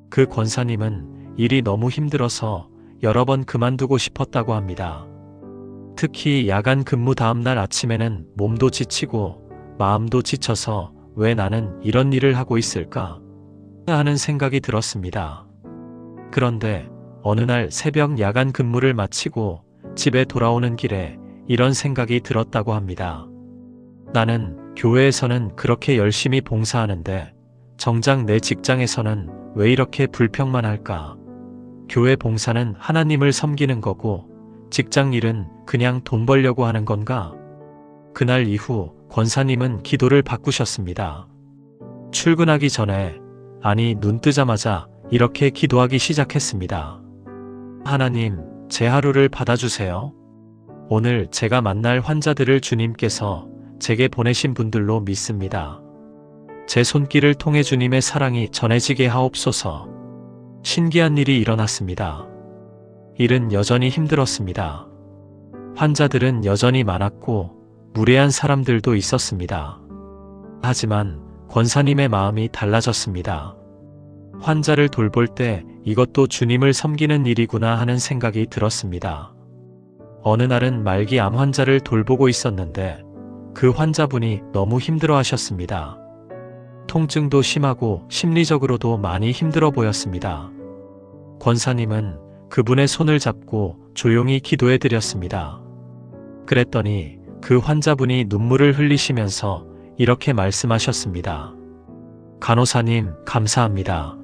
그 권사님은 일이 너무 힘들어서 여러 번 그만두고 싶었다고 합니다. 특히 야간 근무 다음날 아침에는 몸도 지치고 마음도 지쳐서 왜 나는 이런 일을 하고 있을까 하는 생각이 들었습니다. 그런데 어느 날 새벽 야간 근무를 마치고 집에 돌아오는 길에 이런 생각이 들었다고 합니다. 나는 교회에서는 그렇게 열심히 봉사하는데 정작 내 직장에서는 왜 이렇게 불평만 할까? 교회 봉사는 하나님을 섬기는 거고 직장 일은 그냥 돈 벌려고 하는 건가? 그날 이후 권사님은 기도를 바꾸셨습니다. 출근하기 전에, 아니 눈 뜨자마자 이렇게 기도하기 시작했습니다. 하나님, 제 하루를 받아주세요. 오늘 제가 만날 환자들을 주님께서 제게 보내신 분들로 믿습니다. 제 손길을 통해 주님의 사랑이 전해지게 하옵소서. 신기한 일이 일어났습니다. 일은 여전히 힘들었습니다. 환자들은 여전히 많았고 무례한 사람들도 있었습니다. 하지만 권사님의 마음이 달라졌습니다. 환자를 돌볼 때 이것도 주님을 섬기는 일이구나 하는 생각이 들었습니다. 어느 날은 말기 암 환자를 돌보고 있었는데 그 환자분이 너무 힘들어 하셨습니다. 통증도 심하고 심리적으로도 많이 힘들어 보였습니다. 권사님은 그분의 손을 잡고 조용히 기도해 드렸습니다. 그랬더니 그 환자분이 눈물을 흘리시면서 이렇게 말씀하셨습니다. 간호사님, 감사합니다.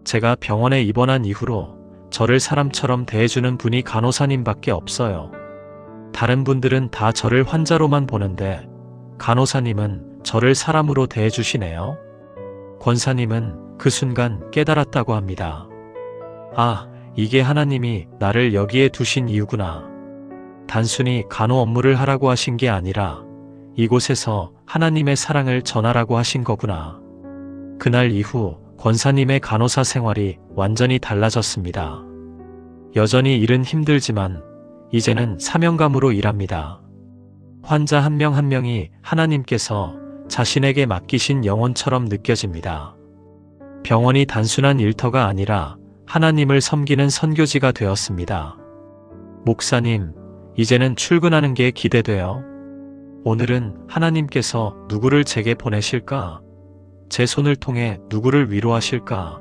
제가 병원에 입원한 이후로 저를 사람처럼 대해주는 분이 간호사님밖에 없어요. 다른 분들은 다 저를 환자로만 보는데 간호사님은 저를 사람으로 대해주시네요. 권사님은 그 순간 깨달았다고 합니다. 아, 이게 하나님이 나를 여기에 두신 이유구나. 단순히 간호 업무를 하라고 하신 게 아니라 이곳에서 하나님의 사랑을 전하라고 하신 거구나. 그날 이후 권사님의 간호사 생활이 완전히 달라졌습니다. 여전히 일은 힘들지만 이제는 사명감으로 일합니다. 환자 한 명 한 명이 하나님께서 자신에게 맡기신 영혼처럼 느껴집니다. 병원이 단순한 일터가 아니라 하나님을 섬기는 선교지가 되었습니다. 목사님, 이제는 출근하는 게 기대돼요. 오늘은 하나님께서 누구를 제게 보내실까? 제 손을 통해 누구를 위로하실까?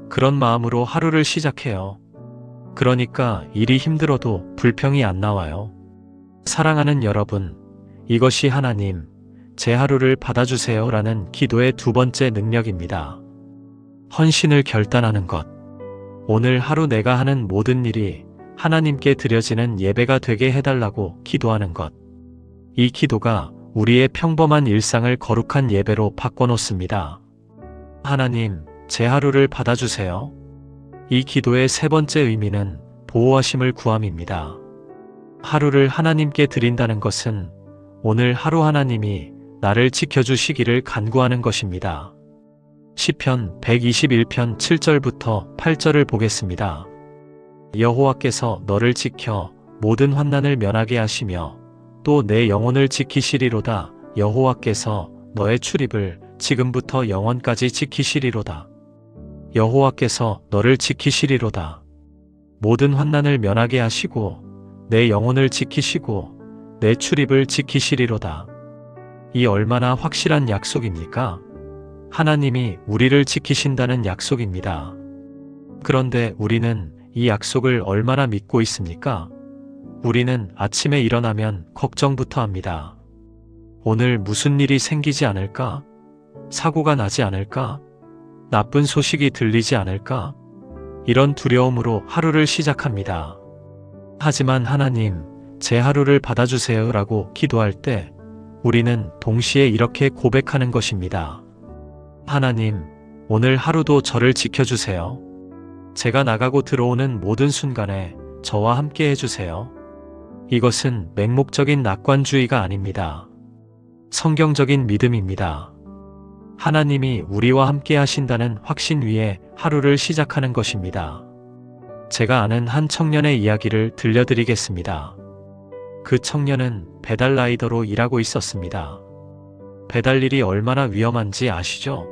그런 마음으로 하루를 시작해요. 그러니까 일이 힘들어도 불평이 안 나와요. 사랑하는 여러분, 이것이 하나님, 제 하루를 받아주세요 라는 기도의 두 번째 능력입니다. 헌신을 결단하는 것. 오늘 하루 내가 하는 모든 일이 하나님께 드려지는 예배가 되게 해달라고 기도하는 것. 이 기도가 우리의 평범한 일상을 거룩한 예배로 바꿔놓습니다. 하나님, 제 하루를 받아주세요. 이 기도의 세 번째 의미는 보호하심을 구함입니다. 하루를 하나님께 드린다는 것은 오늘 하루 하나님이 나를 지켜주시기를 간구하는 것입니다. 시편 121편 7절부터 8절을 보겠습니다. 여호와께서 너를 지켜 모든 환난을 면하게 하시며 또 내 영혼을 지키시리로다. 여호와께서 너의 출입을 지금부터 영원까지 지키시리로다. 여호와께서 너를 지키시리로다. 모든 환난을 면하게 하시고 내 영혼을 지키시고 내 출입을 지키시리로다. 이 얼마나 확실한 약속입니까? 하나님이 우리를 지키신다는 약속입니다. 그런데 우리는 이 약속을 얼마나 믿고 있습니까? 우리는 아침에 일어나면 걱정부터 합니다. 오늘 무슨 일이 생기지 않을까? 사고가 나지 않을까? 나쁜 소식이 들리지 않을까? 이런 두려움으로 하루를 시작합니다. 하지만 하나님, 제 하루를 받아주세요 라고 기도할 때 우리는 동시에 이렇게 고백하는 것입니다. 하나님, 오늘 하루도 저를 지켜주세요. 제가 나가고 들어오는 모든 순간에 저와 함께 해주세요. 이것은 맹목적인 낙관주의가 아닙니다. 성경적인 믿음입니다. 하나님이 우리와 함께 하신다는 확신 위에 하루를 시작하는 것입니다. 제가 아는 한 청년의 이야기를 들려드리겠습니다. 그 청년은 배달 라이더로 일하고 있었습니다. 배달 일이 얼마나 위험한지 아시죠?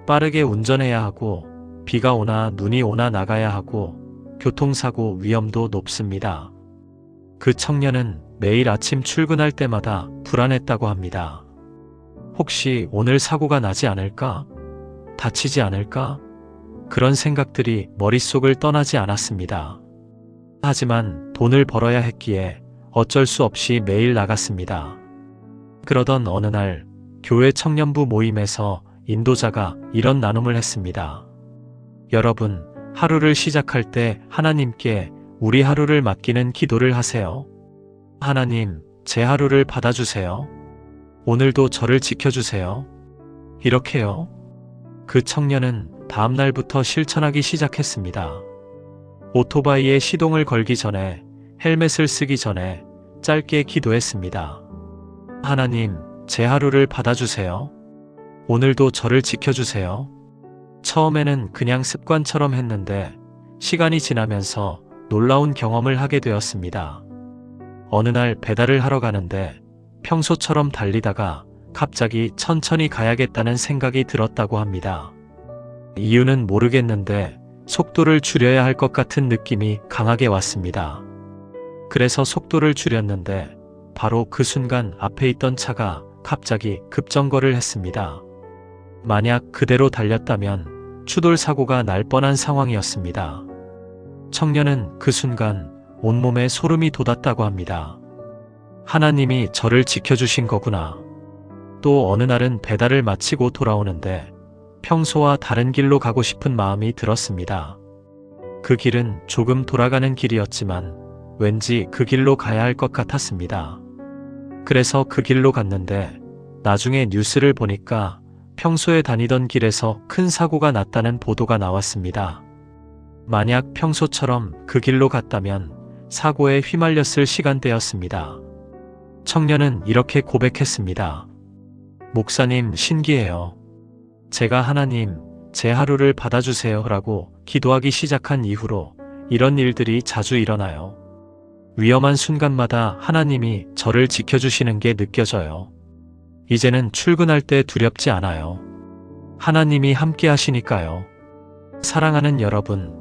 빠르게 운전해야 하고 비가 오나 눈이 오나 나가야 하고 교통사고 위험도 높습니다. 그 청년은 매일 아침 출근할 때마다 불안했다고 합니다. 혹시 오늘 사고가 나지 않을까? 다치지 않을까? 그런 생각들이 머릿속을 떠나지 않았습니다. 하지만 돈을 벌어야 했기에 어쩔 수 없이 매일 나갔습니다. 그러던 어느 날 교회 청년부 모임에서 인도자가 이런 나눔을 했습니다. 여러분, 하루를 시작할 때 하나님께 우리 하루를 맡기는 기도를 하세요. 하나님, 제 하루를 받아주세요. 오늘도 저를 지켜주세요. 이렇게요. 그 청년은 다음 날부터 실천하기 시작했습니다. 오토바이에 시동을 걸기 전에, 헬멧을 쓰기 전에 짧게 기도했습니다. 하나님, 제 하루를 받아주세요. 오늘도 저를 지켜주세요. 처음에는 그냥 습관처럼 했는데 시간이 지나면서 놀라운 경험을 하게 되었습니다. 어느 날 배달을 하러 가는데 평소처럼 달리다가 갑자기 천천히 가야겠다는 생각이 들었다고 합니다. 이유는 모르겠는데 속도를 줄여야 할 것 같은 느낌이 강하게 왔습니다. 그래서 속도를 줄였는데 바로 그 순간 앞에 있던 차가 갑자기 급정거를 했습니다. 만약 그대로 달렸다면 추돌 사고가 날 뻔한 상황이었습니다. 청년은 그 순간 온몸에 소름이 돋았다고 합니다. 하나님이 저를 지켜주신 거구나. 또 어느 날은 배달을 마치고 돌아오는데 평소와 다른 길로 가고 싶은 마음이 들었습니다. 그 길은 조금 돌아가는 길이었지만 왠지 그 길로 가야 할 것 같았습니다. 그래서 그 길로 갔는데 나중에 뉴스를 보니까 평소에 다니던 길에서 큰 사고가 났다는 보도가 나왔습니다. 만약 평소처럼 그 길로 갔다면 사고에 휘말렸을 시간대였습니다. 청년은 이렇게 고백했습니다. 목사님, 신기해요. 제가 하나님, 제 하루를 받아주세요 라고 기도하기 시작한 이후로 이런 일들이 자주 일어나요. 위험한 순간마다 하나님이 저를 지켜주시는 게 느껴져요. 이제는 출근할 때 두렵지 않아요. 하나님이 함께 하시니까요. 사랑하는 여러분,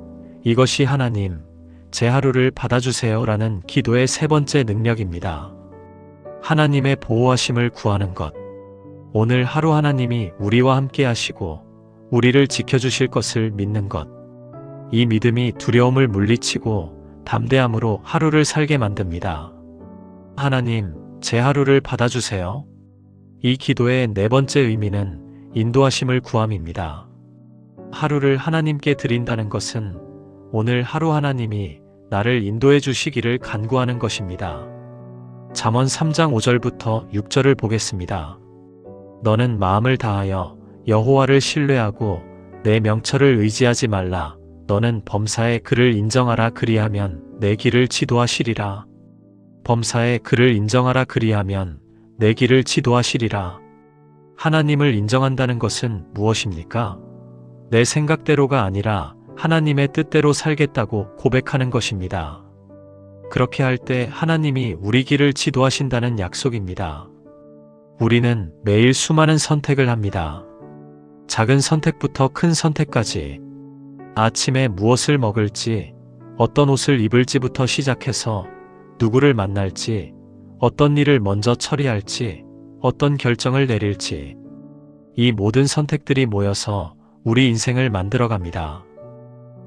이것이 하나님, 제 하루를 받아주세요 라는 기도의 세 번째 능력입니다. 하나님의 보호하심을 구하는 것. 오늘 하루 하나님이 우리와 함께 하시고 우리를 지켜주실 것을 믿는 것. 이 믿음이 두려움을 물리치고 담대함으로 하루를 살게 만듭니다. 하나님, 제 하루를 받아주세요. 이 기도의 네 번째 의미는 인도하심을 구함입니다. 하루를 하나님께 드린다는 것은 오늘 하루 하나님이 나를 인도해 주시기를 간구하는 것입니다. 잠언 3장 5절부터 6절을 보겠습니다. 너는 마음을 다하여 여호와를 신뢰하고 내 명철을 의지하지 말라. 너는 범사의 그를 인정하라. 그리하면 내 길을 지도하시리라. 범사의 그를 인정하라. 그리하면 내 길을 지도하시리라. 하나님을 인정한다는 것은 무엇입니까? 내 생각대로가 아니라 하나님의 뜻대로 살겠다고 고백하는 것입니다. 그렇게 할 때 하나님이 우리 길을 지도하신다는 약속입니다. 우리는 매일 수많은 선택을 합니다. 작은 선택부터 큰 선택까지. 아침에 무엇을 먹을지, 어떤 옷을 입을지부터 시작해서 누구를 만날지, 어떤 일을 먼저 처리할지, 어떤 결정을 내릴지. 이 모든 선택들이 모여서 우리 인생을 만들어갑니다.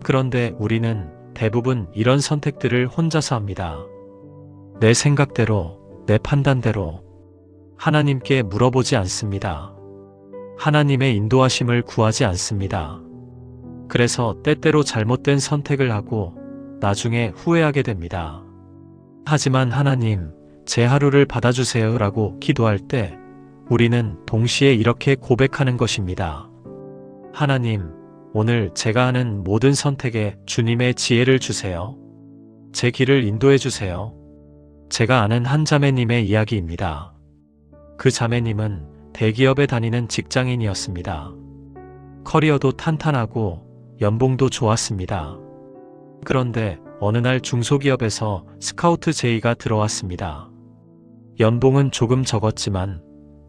그런데 우리는 대부분 이런 선택들을 혼자서 합니다. 내 생각대로, 내 판단대로. 하나님께 물어보지 않습니다. 하나님의 인도하심을 구하지 않습니다. 그래서 때때로 잘못된 선택을 하고 나중에 후회하게 됩니다. 하지만 하나님, 제 하루를 받아주세요 라고 기도할 때 우리는 동시에 이렇게 고백하는 것입니다. 하나님, 오늘 제가 하는 모든 선택에 주님의 지혜를 주세요. 제 길을 인도해 주세요. 제가 아는 한 자매님의 이야기입니다. 그 자매님은 대기업에 다니는 직장인이었습니다. 커리어도 탄탄하고 연봉도 좋았습니다. 그런데 어느 날 중소기업에서 스카우트 제의가 들어왔습니다. 연봉은 조금 적었지만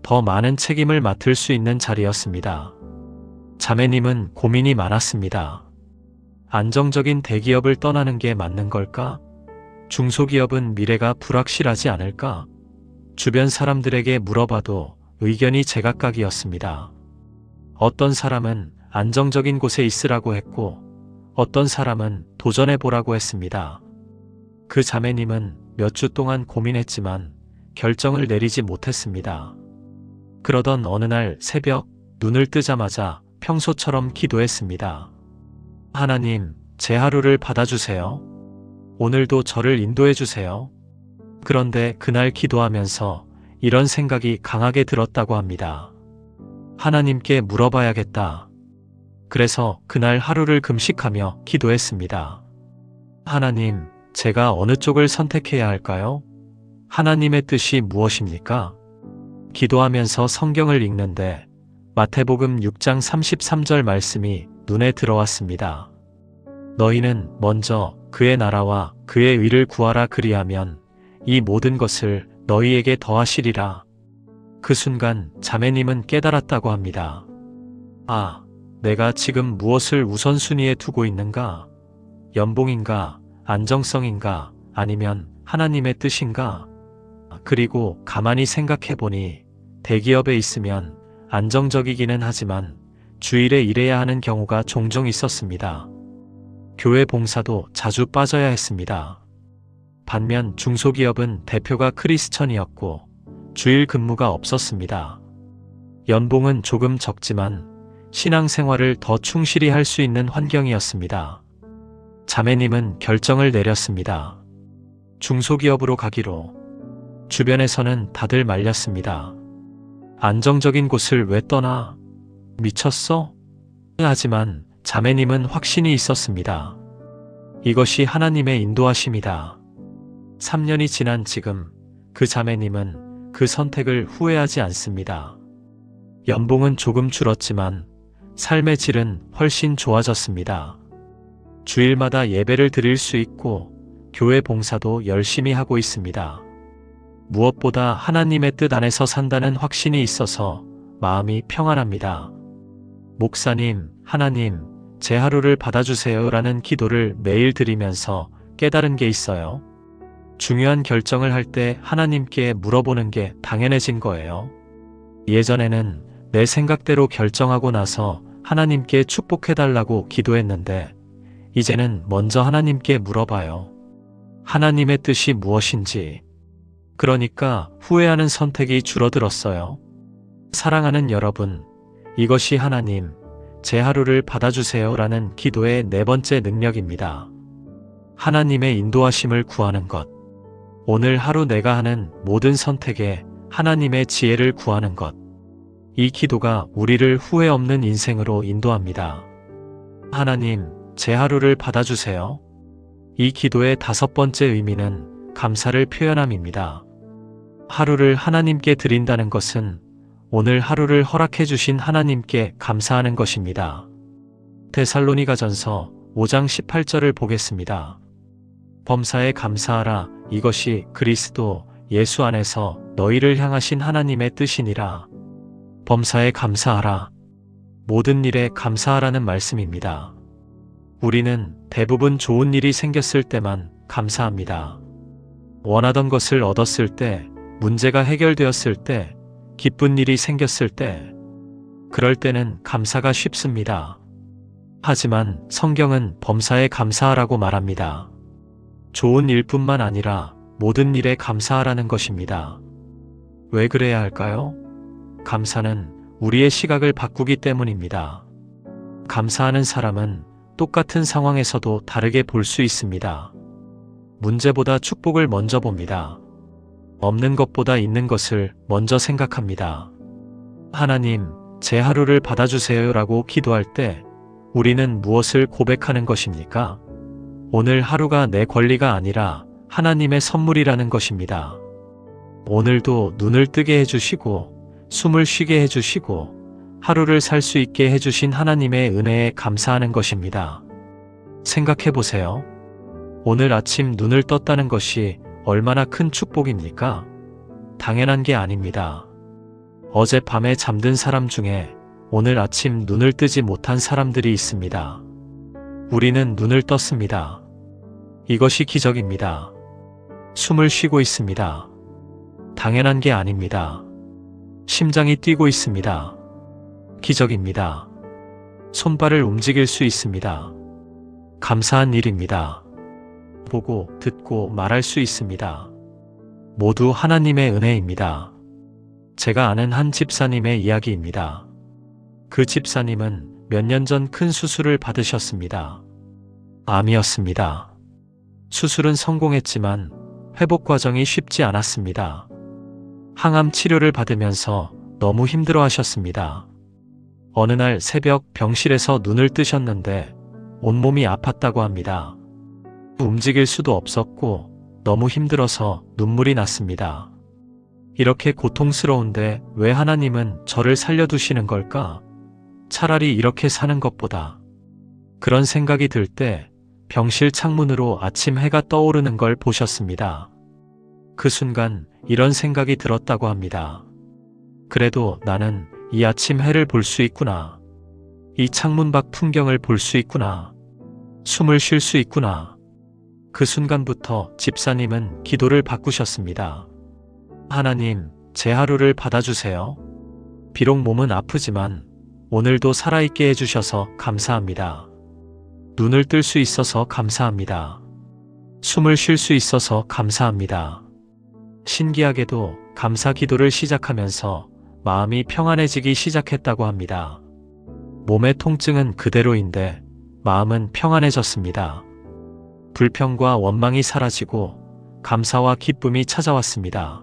더 많은 책임을 맡을 수 있는 자리였습니다. 자매님은 고민이 많았습니다. 안정적인 대기업을 떠나는 게 맞는 걸까? 중소기업은 미래가 불확실하지 않을까? 주변 사람들에게 물어봐도 의견이 제각각이었습니다. 어떤 사람은 안정적인 곳에 있으라고 했고 어떤 사람은 도전해보라고 했습니다. 그 자매님은 몇 주 동안 고민했지만 결정을 내리지 못했습니다. 그러던 어느 날 새벽 눈을 뜨자마자 평소처럼 기도했습니다. 하나님, 제 하루를 받아주세요. 오늘도 저를 인도해 주세요. 그런데 그날 기도하면서 이런 생각이 강하게 들었다고 합니다. 하나님께 물어봐야겠다. 그래서 그날 하루를 금식하며 기도했습니다. 하나님, 제가 어느 쪽을 선택해야 할까요? 하나님의 뜻이 무엇입니까? 기도하면서 성경을 읽는데 마태복음 6장 33절 말씀이 눈에 들어왔습니다. 너희는 먼저 그의 나라와 그의 의를 구하라, 그리하면 이 모든 것을 너희에게 더하시리라. 그 순간 자매님은 깨달았다고 합니다. 아, 내가 지금 무엇을 우선순위에 두고 있는가? 연봉인가? 안정성인가? 아니면 하나님의 뜻인가? 그리고 가만히 생각해보니 대기업에 있으면 안정적이기는 하지만 주일에 일해야 하는 경우가 종종 있었습니다. 교회 봉사도 자주 빠져야 했습니다. 반면 중소기업은 대표가 크리스천이었고 주일 근무가 없었습니다. 연봉은 조금 적지만 신앙생활을 더 충실히 할 수 있는 환경이었습니다. 자매님은 결정을 내렸습니다. 중소기업으로 가기로. 주변에서는 다들 말렸습니다. 안정적인 곳을 왜 떠나? 미쳤어? 하지만 자매님은 확신이 있었습니다. 이것이 하나님의 인도하심이다. 3년이 지난 지금 그 자매님은 그 선택을 후회하지 않습니다. 연봉은 조금 줄었지만 삶의 질은 훨씬 좋아졌습니다. 주일마다 예배를 드릴 수 있고 교회 봉사도 열심히 하고 있습니다. 무엇보다 하나님의 뜻 안에서 산다는 확신이 있어서 마음이 평안합니다. 목사님, 하나님, 제 하루를 받아주세요 라는 기도를 매일 드리면서 깨달은 게 있어요. 중요한 결정을 할 때 하나님께 물어보는 게 당연해진 거예요. 예전에는 내 생각대로 결정하고 나서 하나님께 축복해달라고 기도했는데 이제는 먼저 하나님께 물어봐요. 하나님의 뜻이 무엇인지. 그러니까 후회하는 선택이 줄어들었어요. 사랑하는 여러분, 이것이 하나님, 제 하루를 받아주세요 라는 기도의 네 번째 능력입니다. 하나님의 인도하심을 구하는 것. 오늘 하루 내가 하는 모든 선택에 하나님의 지혜를 구하는 것. 이 기도가 우리를 후회 없는 인생으로 인도합니다. 하나님, 제 하루를 받아주세요. 이 기도의 다섯 번째 의미는 감사를 표현함입니다. 하루를 하나님께 드린다는 것은 오늘 하루를 허락해 주신 하나님께 감사하는 것입니다. 데살로니가전서 5장 18절을 보겠습니다. 범사에 감사하라. 이것이 그리스도 예수 안에서 너희를 향하신 하나님의 뜻이니라. 범사에 감사하라. 모든 일에 감사하라는 말씀입니다. 우리는 대부분 좋은 일이 생겼을 때만 감사합니다. 원하던 것을 얻었을 때, 문제가 해결되었을 때, 기쁜 일이 생겼을 때, 그럴 때는 감사가 쉽습니다. 하지만 성경은 범사에 감사하라고 말합니다. 좋은 일뿐만 아니라 모든 일에 감사하라는 것입니다. 왜 그래야 할까요? 감사는 우리의 시각을 바꾸기 때문입니다. 감사하는 사람은 똑같은 상황에서도 다르게 볼 수 있습니다. 문제보다 축복을 먼저 봅니다. 없는 것보다 있는 것을 먼저 생각합니다. 하나님, 제 하루를 받아주세요라고 기도할 때 우리는 무엇을 고백하는 것입니까? 오늘 하루가 내 권리가 아니라 하나님의 선물이라는 것입니다. 오늘도 눈을 뜨게 해주시고 숨을 쉬게 해주시고 하루를 살 수 있게 해주신 하나님의 은혜에 감사하는 것입니다. 생각해 보세요. 오늘 아침 눈을 떴다는 것이 얼마나 큰 축복입니까? 당연한 게 아닙니다. 어젯밤에 잠든 사람 중에 오늘 아침 눈을 뜨지 못한 사람들이 있습니다. 우리는 눈을 떴습니다. 이것이 기적입니다. 숨을 쉬고 있습니다. 당연한 게 아닙니다. 심장이 뛰고 있습니다. 기적입니다. 손발을 움직일 수 있습니다. 감사한 일입니다. 보고, 듣고, 말할 수 있습니다. 모두 하나님의 은혜입니다. 제가 아는 한 집사님의 이야기입니다. 그 집사님은 몇 년 전 큰 수술을 받으셨습니다. 암이었습니다. 수술은 성공했지만 회복 과정이 쉽지 않았습니다. 항암 치료를 받으면서 너무 힘들어 하셨습니다. 어느 날 새벽 병실에서 눈을 뜨셨는데 온몸이 아팠다고 합니다. 움직일 수도 없었고 너무 힘들어서 눈물이 났습니다. 이렇게 고통스러운데 왜 하나님은 저를 살려두시는 걸까? 차라리 이렇게 사는 것보다. 그런 생각이 들 때 병실 창문으로 아침 해가 떠오르는 걸 보셨습니다. 그 순간 이런 생각이 들었다고 합니다. 그래도 나는 이 아침 해를 볼 수 있구나. 이 창문 밖 풍경을 볼 수 있구나. 숨을 쉴 수 있구나. 그 순간부터 집사님은 기도를 바꾸셨습니다. 하나님, 제 하루를 받아주세요. 비록 몸은 아프지만 오늘도 살아있게 해주셔서 감사합니다. 눈을 뜰 수 있어서 감사합니다. 숨을 쉴 수 있어서 감사합니다. 신기하게도 감사 기도를 시작하면서 마음이 평안해지기 시작했다고 합니다. 몸의 통증은 그대로인데 마음은 평안해졌습니다. 불평과 원망이 사라지고 감사와 기쁨이 찾아왔습니다.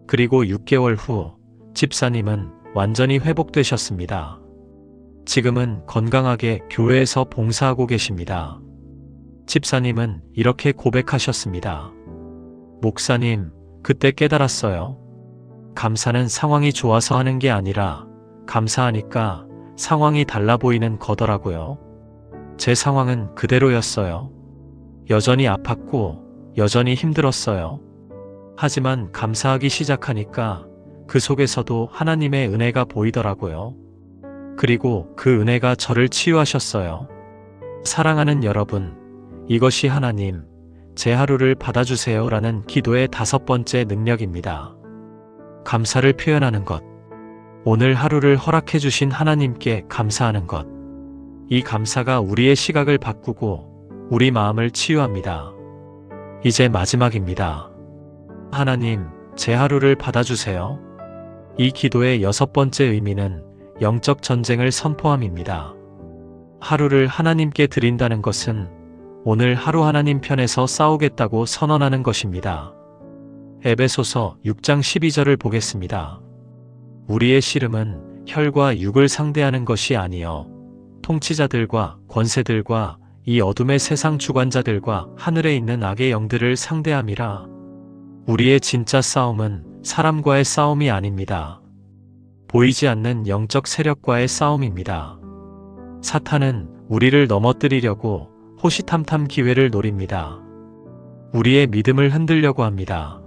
그리고 6개월 후 집사님은 완전히 회복되셨습니다. 지금은 건강하게 교회에서 봉사하고 계십니다. 집사님은 이렇게 고백하셨습니다. 목사님, 그때 깨달았어요. 감사는 상황이 좋아서 하는 게 아니라 감사하니까 상황이 달라 보이는 거더라고요. 제 상황은 그대로였어요. 여전히 아팠고 여전히 힘들었어요. 하지만 감사하기 시작하니까 그 속에서도 하나님의 은혜가 보이더라고요. 그리고 그 은혜가 저를 치유하셨어요. 사랑하는 여러분, 이것이 하나님, 제 하루를 받아주세요 라는 기도의 5번째 능력입니다. 감사를 표현하는 것. 오늘 하루를 허락해 주신 하나님께 감사하는 것. 이 감사가 우리의 시각을 바꾸고 우리 마음을 치유합니다. 이제 마지막입니다. 하나님, 제 하루를 받아주세요. 이 기도의 6번째 의미는 영적 전쟁을 선포함입니다. 하루를 하나님께 드린다는 것은 오늘 하루 하나님 편에서 싸우겠다고 선언하는 것입니다. 에베소서 6장 12절을 보겠습니다. 우리의 씨름은 혈과 육을 상대하는 것이 아니요 통치자들과 권세들과 이 어둠의 세상 주관자들과 하늘에 있는 악의 영들을 상대함이라. 우리의 진짜 싸움은 사람과의 싸움이 아닙니다. 보이지 않는 영적 세력과의 싸움입니다. 사탄은 우리를 넘어뜨리려고 호시탐탐 기회를 노립니다. 우리의 믿음을 흔들려고 합니다.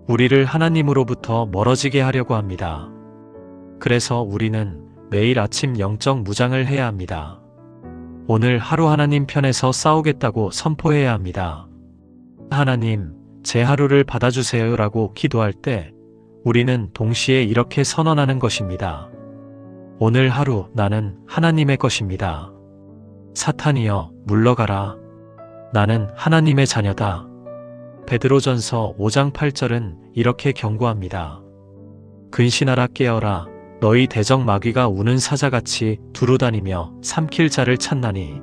우리를 하나님으로부터 멀어지게 하려고 합니다. 그래서 우리는 매일 아침 영적 무장을 해야 합니다. 오늘 하루 하나님 편에서 싸우겠다고 선포해야 합니다. 하나님, 제 하루를 받아주세요 라고 기도할 때 우리는 동시에 이렇게 선언하는 것입니다. 오늘 하루 나는 하나님의 것입니다. 사탄이여 물러가라. 나는 하나님의 자녀다. 베드로전서 5장 8절은 이렇게 경고합니다. 근신하라 깨어라. 너희 대적 마귀가 우는 사자같이 두루다니며 삼킬 자를 찾나니.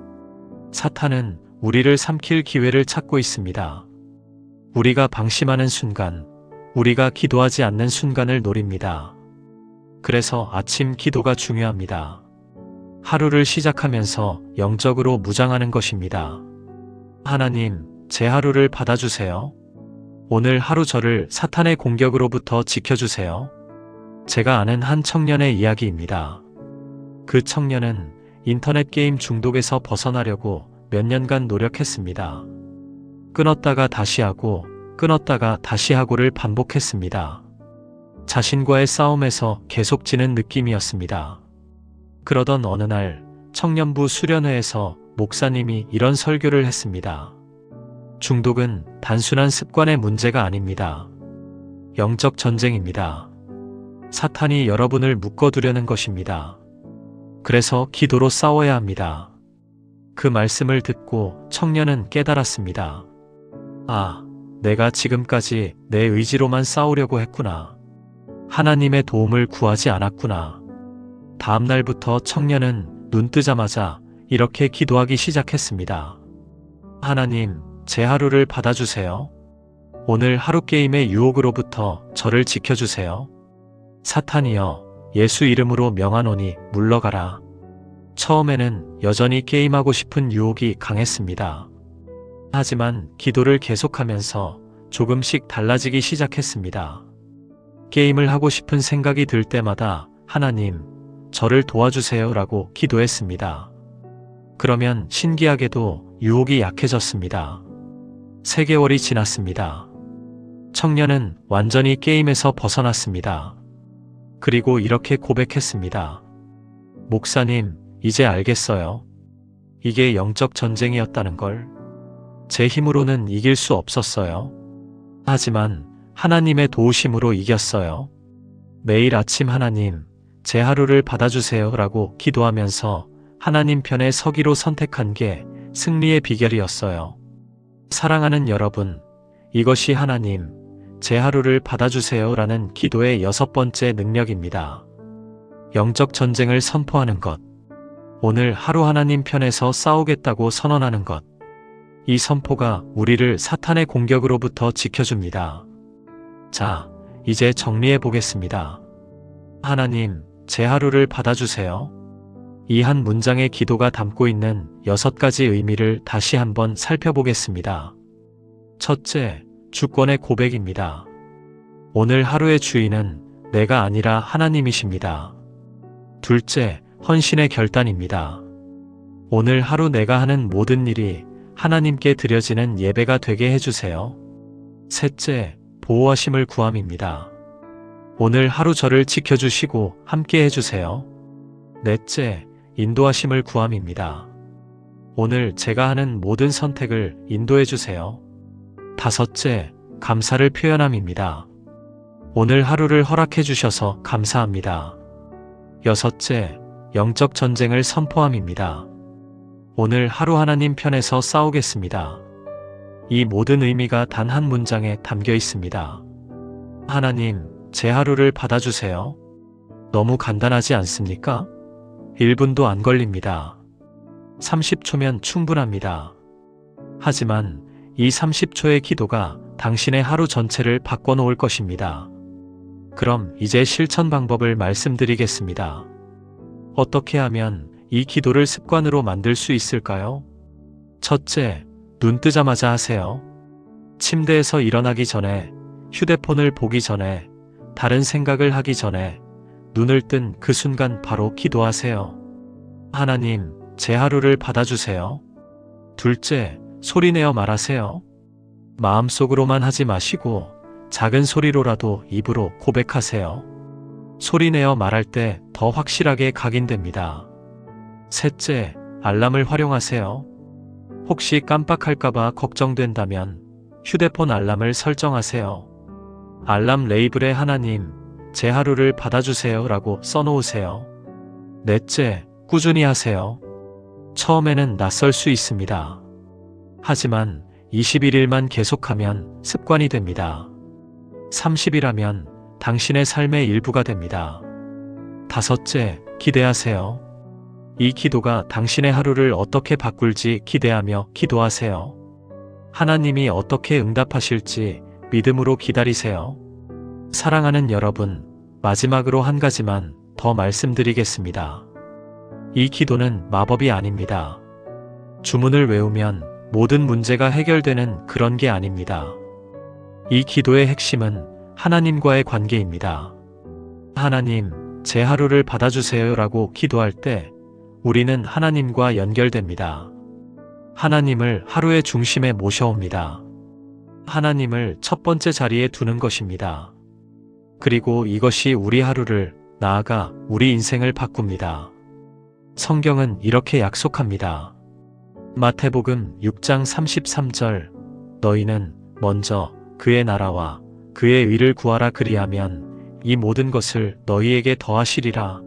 사탄은 우리를 삼킬 기회를 찾고 있습니다. 우리가 방심하는 순간 우리가 기도하지 않는 순간을 노립니다. 그래서 아침 기도가 중요합니다. 하루를 시작하면서 영적으로 무장하는 것입니다. 하나님, 제 하루를 받아주세요. 오늘 하루 저를 사탄의 공격으로부터 지켜주세요. 제가 아는 한 청년의 이야기입니다. 그 청년은 인터넷 게임 중독에서 벗어나려고 몇 년간 노력했습니다. 끊었다가 다시 하고, 끊었다가 다시 하고를 반복했습니다. 자신과의 싸움에서 계속 지는 느낌이었습니다. 그러던 어느 날 청년부 수련회에서 목사님이 이런 설교를 했습니다. 중독은 단순한 습관의 문제가 아닙니다. 영적 전쟁입니다. 사탄이 여러분을 묶어두려는 것입니다. 그래서 기도로 싸워야 합니다. 그 말씀을 듣고 청년은 깨달았습니다. 아, 내가 지금까지 내 의지로만 싸우려고 했구나. 하나님의 도움을 구하지 않았구나. 다음 날부터 청년은 눈 뜨자마자 이렇게 기도하기 시작했습니다. 하나님, 제 하루를 받아주세요. 오늘 하루 게임의 유혹으로부터 저를 지켜주세요. 사탄이여, 예수 이름으로 명하노니 물러가라. 처음에는 여전히 게임하고 싶은 유혹이 강했습니다. 하지만 기도를 계속하면서 조금씩 달라지기 시작했습니다. 게임을 하고 싶은 생각이 들 때마다 하나님, 저를 도와주세요 라고 기도했습니다. 그러면 신기하게도 유혹이 약해졌습니다. 3개월이 지났습니다. 청년은 완전히 게임에서 벗어났습니다. 그리고 이렇게 고백했습니다. 목사님, 이제 알겠어요. 이게 영적 전쟁이었다는 걸. 제 힘으로는 이길 수 없었어요. 하지만 하나님의 도우심으로 이겼어요. 매일 아침 하나님, 제 하루를 받아주세요 라고 기도하면서 하나님 편에 서기로 선택한 게 승리의 비결이었어요. 사랑하는 여러분, 이것이 하나님, 제 하루를 받아주세요 라는 기도의 6번째 능력입니다. 영적 전쟁을 선포하는 것. 오늘 하루 하나님 편에서 싸우겠다고 선언하는 것. 이 선포가 우리를 사탄의 공격으로부터 지켜줍니다. 자, 이제 정리해 보겠습니다. 하나님, 제 하루를 받아주세요. 이 한 문장의 기도가 담고 있는 6가지 의미를 다시 한번 살펴보겠습니다. 첫째, 주권의 고백입니다. 오늘 하루의 주인은 내가 아니라 하나님이십니다. 둘째, 헌신의 결단입니다. 오늘 하루 내가 하는 모든 일이 하나님께 드려지는 예배가 되게 해주세요. 셋째, 보호하심을 구함입니다. 오늘 하루 저를 지켜주시고 함께 해주세요. 넷째, 인도하심을 구함입니다. 오늘 제가 하는 모든 선택을 인도해주세요. 다섯째, 감사를 표현함입니다. 오늘 하루를 허락해주셔서 감사합니다. 여섯째, 영적 전쟁을 선포함입니다. 오늘 하루 하나님 편에서 싸우겠습니다. 이 모든 의미가 단 한 문장에 담겨 있습니다. 하나님, 제 하루를 받아주세요. 너무 간단하지 않습니까? 1분도 안 걸립니다. 30초면 충분합니다. 하지만 이 30초의 기도가 당신의 하루 전체를 바꿔놓을 것입니다. 그럼 이제 실천 방법을 말씀드리겠습니다. 어떻게 하면 이 기도를 습관으로 만들 수 있을까요? 첫째, 눈 뜨자마자 하세요. 침대에서 일어나기 전에, 휴대폰을 보기 전에, 다른 생각을 하기 전에, 눈을 뜬 그 순간 바로 기도하세요. 하나님, 제 하루를 받아주세요. 둘째, 소리내어 말하세요. 마음속으로만 하지 마시고 작은 소리로라도 입으로 고백하세요. 소리내어 말할 때 더 확실하게 각인됩니다. 셋째, 알람을 활용하세요. 혹시 깜빡할까봐 걱정된다면 휴대폰 알람을 설정하세요. 알람 레이블에 하나님, 제 하루를 받아주세요 라고 써놓으세요. 넷째, 꾸준히 하세요. 처음에는 낯설 수 있습니다. 하지만 21일만 계속하면 습관이 됩니다. 30일하면 당신의 삶의 일부가 됩니다. 다섯째, 기대하세요. 이 기도가 당신의 하루를 어떻게 바꿀지 기대하며 기도하세요. 하나님이 어떻게 응답하실지 믿음으로 기다리세요. 사랑하는 여러분, 마지막으로 한 가지만 더 말씀드리겠습니다. 이 기도는 마법이 아닙니다. 주문을 외우면 모든 문제가 해결되는 그런 게 아닙니다. 이 기도의 핵심은 하나님과의 관계입니다. 하나님, 제 하루를 받아주세요라고 기도할 때 우리는 하나님과 연결됩니다. 하나님을 하루의 중심에 모셔옵니다. 하나님을 첫 번째 자리에 두는 것입니다. 그리고 이것이 우리 하루를, 나아가 우리 인생을 바꿉니다. 성경은 이렇게 약속합니다. 마태복음 6장 33절, 너희는 먼저 그의 나라와 그의 의를 구하라, 그리하면 이 모든 것을 너희에게 더하시리라.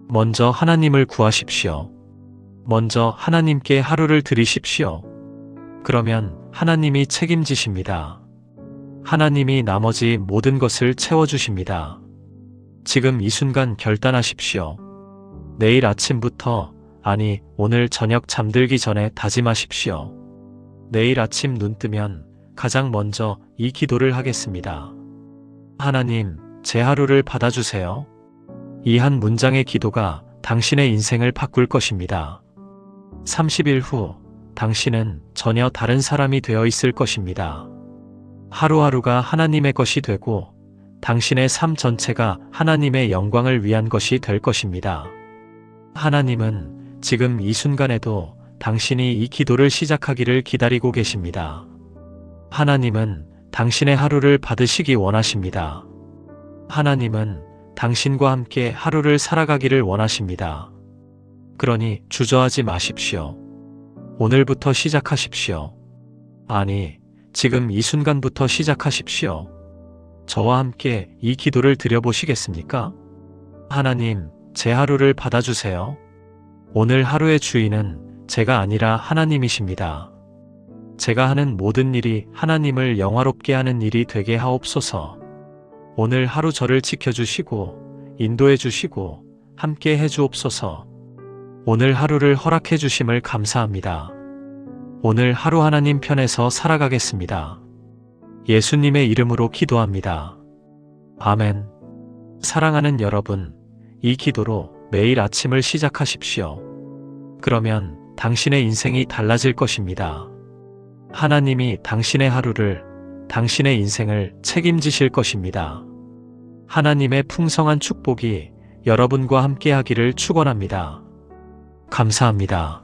먼저 하나님을 구하십시오. 먼저 하나님께 하루를 드리십시오. 그러면 하나님이 책임지십니다. 하나님이 나머지 모든 것을 채워주십니다. 지금 이 순간 결단하십시오. 내일 아침부터, 아니 오늘 저녁 잠들기 전에 다짐하십시오. 내일 아침 눈 뜨면 가장 먼저 이 기도를 하겠습니다. 하나님, 제 하루를 받아주세요. 이 한 문장의 기도가 당신의 인생을 바꿀 것입니다. 30일 후 당신은 전혀 다른 사람이 되어 있을 것입니다. 하루하루가 하나님의 것이 되고 당신의 삶 전체가 하나님의 영광을 위한 것이 될 것입니다. 하나님은 지금 이 순간에도 당신이 이 기도를 시작하기를 기다리고 계십니다. 하나님은 당신의 하루를 받으시기 원하십니다. 하나님은 당신과 함께 하루를 살아가기를 원하십니다. 그러니 주저하지 마십시오. 오늘부터 시작하십시오. 아니, 지금 이 순간부터 시작하십시오. 저와 함께 이 기도를 드려보시겠습니까? 하나님, 제 하루를 받아주세요. 오늘 하루의 주인은 제가 아니라 하나님이십니다. 제가 하는 모든 일이 하나님을 영화롭게 하는 일이 되게 하옵소서. 오늘 하루 저를 지켜주시고 인도해 주시고 함께 해주옵소서. 오늘 하루를 허락해 주심을 감사합니다. 오늘 하루 하나님 편에서 살아가겠습니다. 예수님의 이름으로 기도합니다. 아멘. 사랑하는 여러분, 이 기도로 매일 아침을 시작하십시오. 그러면 당신의 인생이 달라질 것입니다. 하나님이 당신의 하루를, 당신의 인생을 책임지실 것입니다. 하나님의 풍성한 축복이 여러분과 함께 하기를 축원합니다. 감사합니다.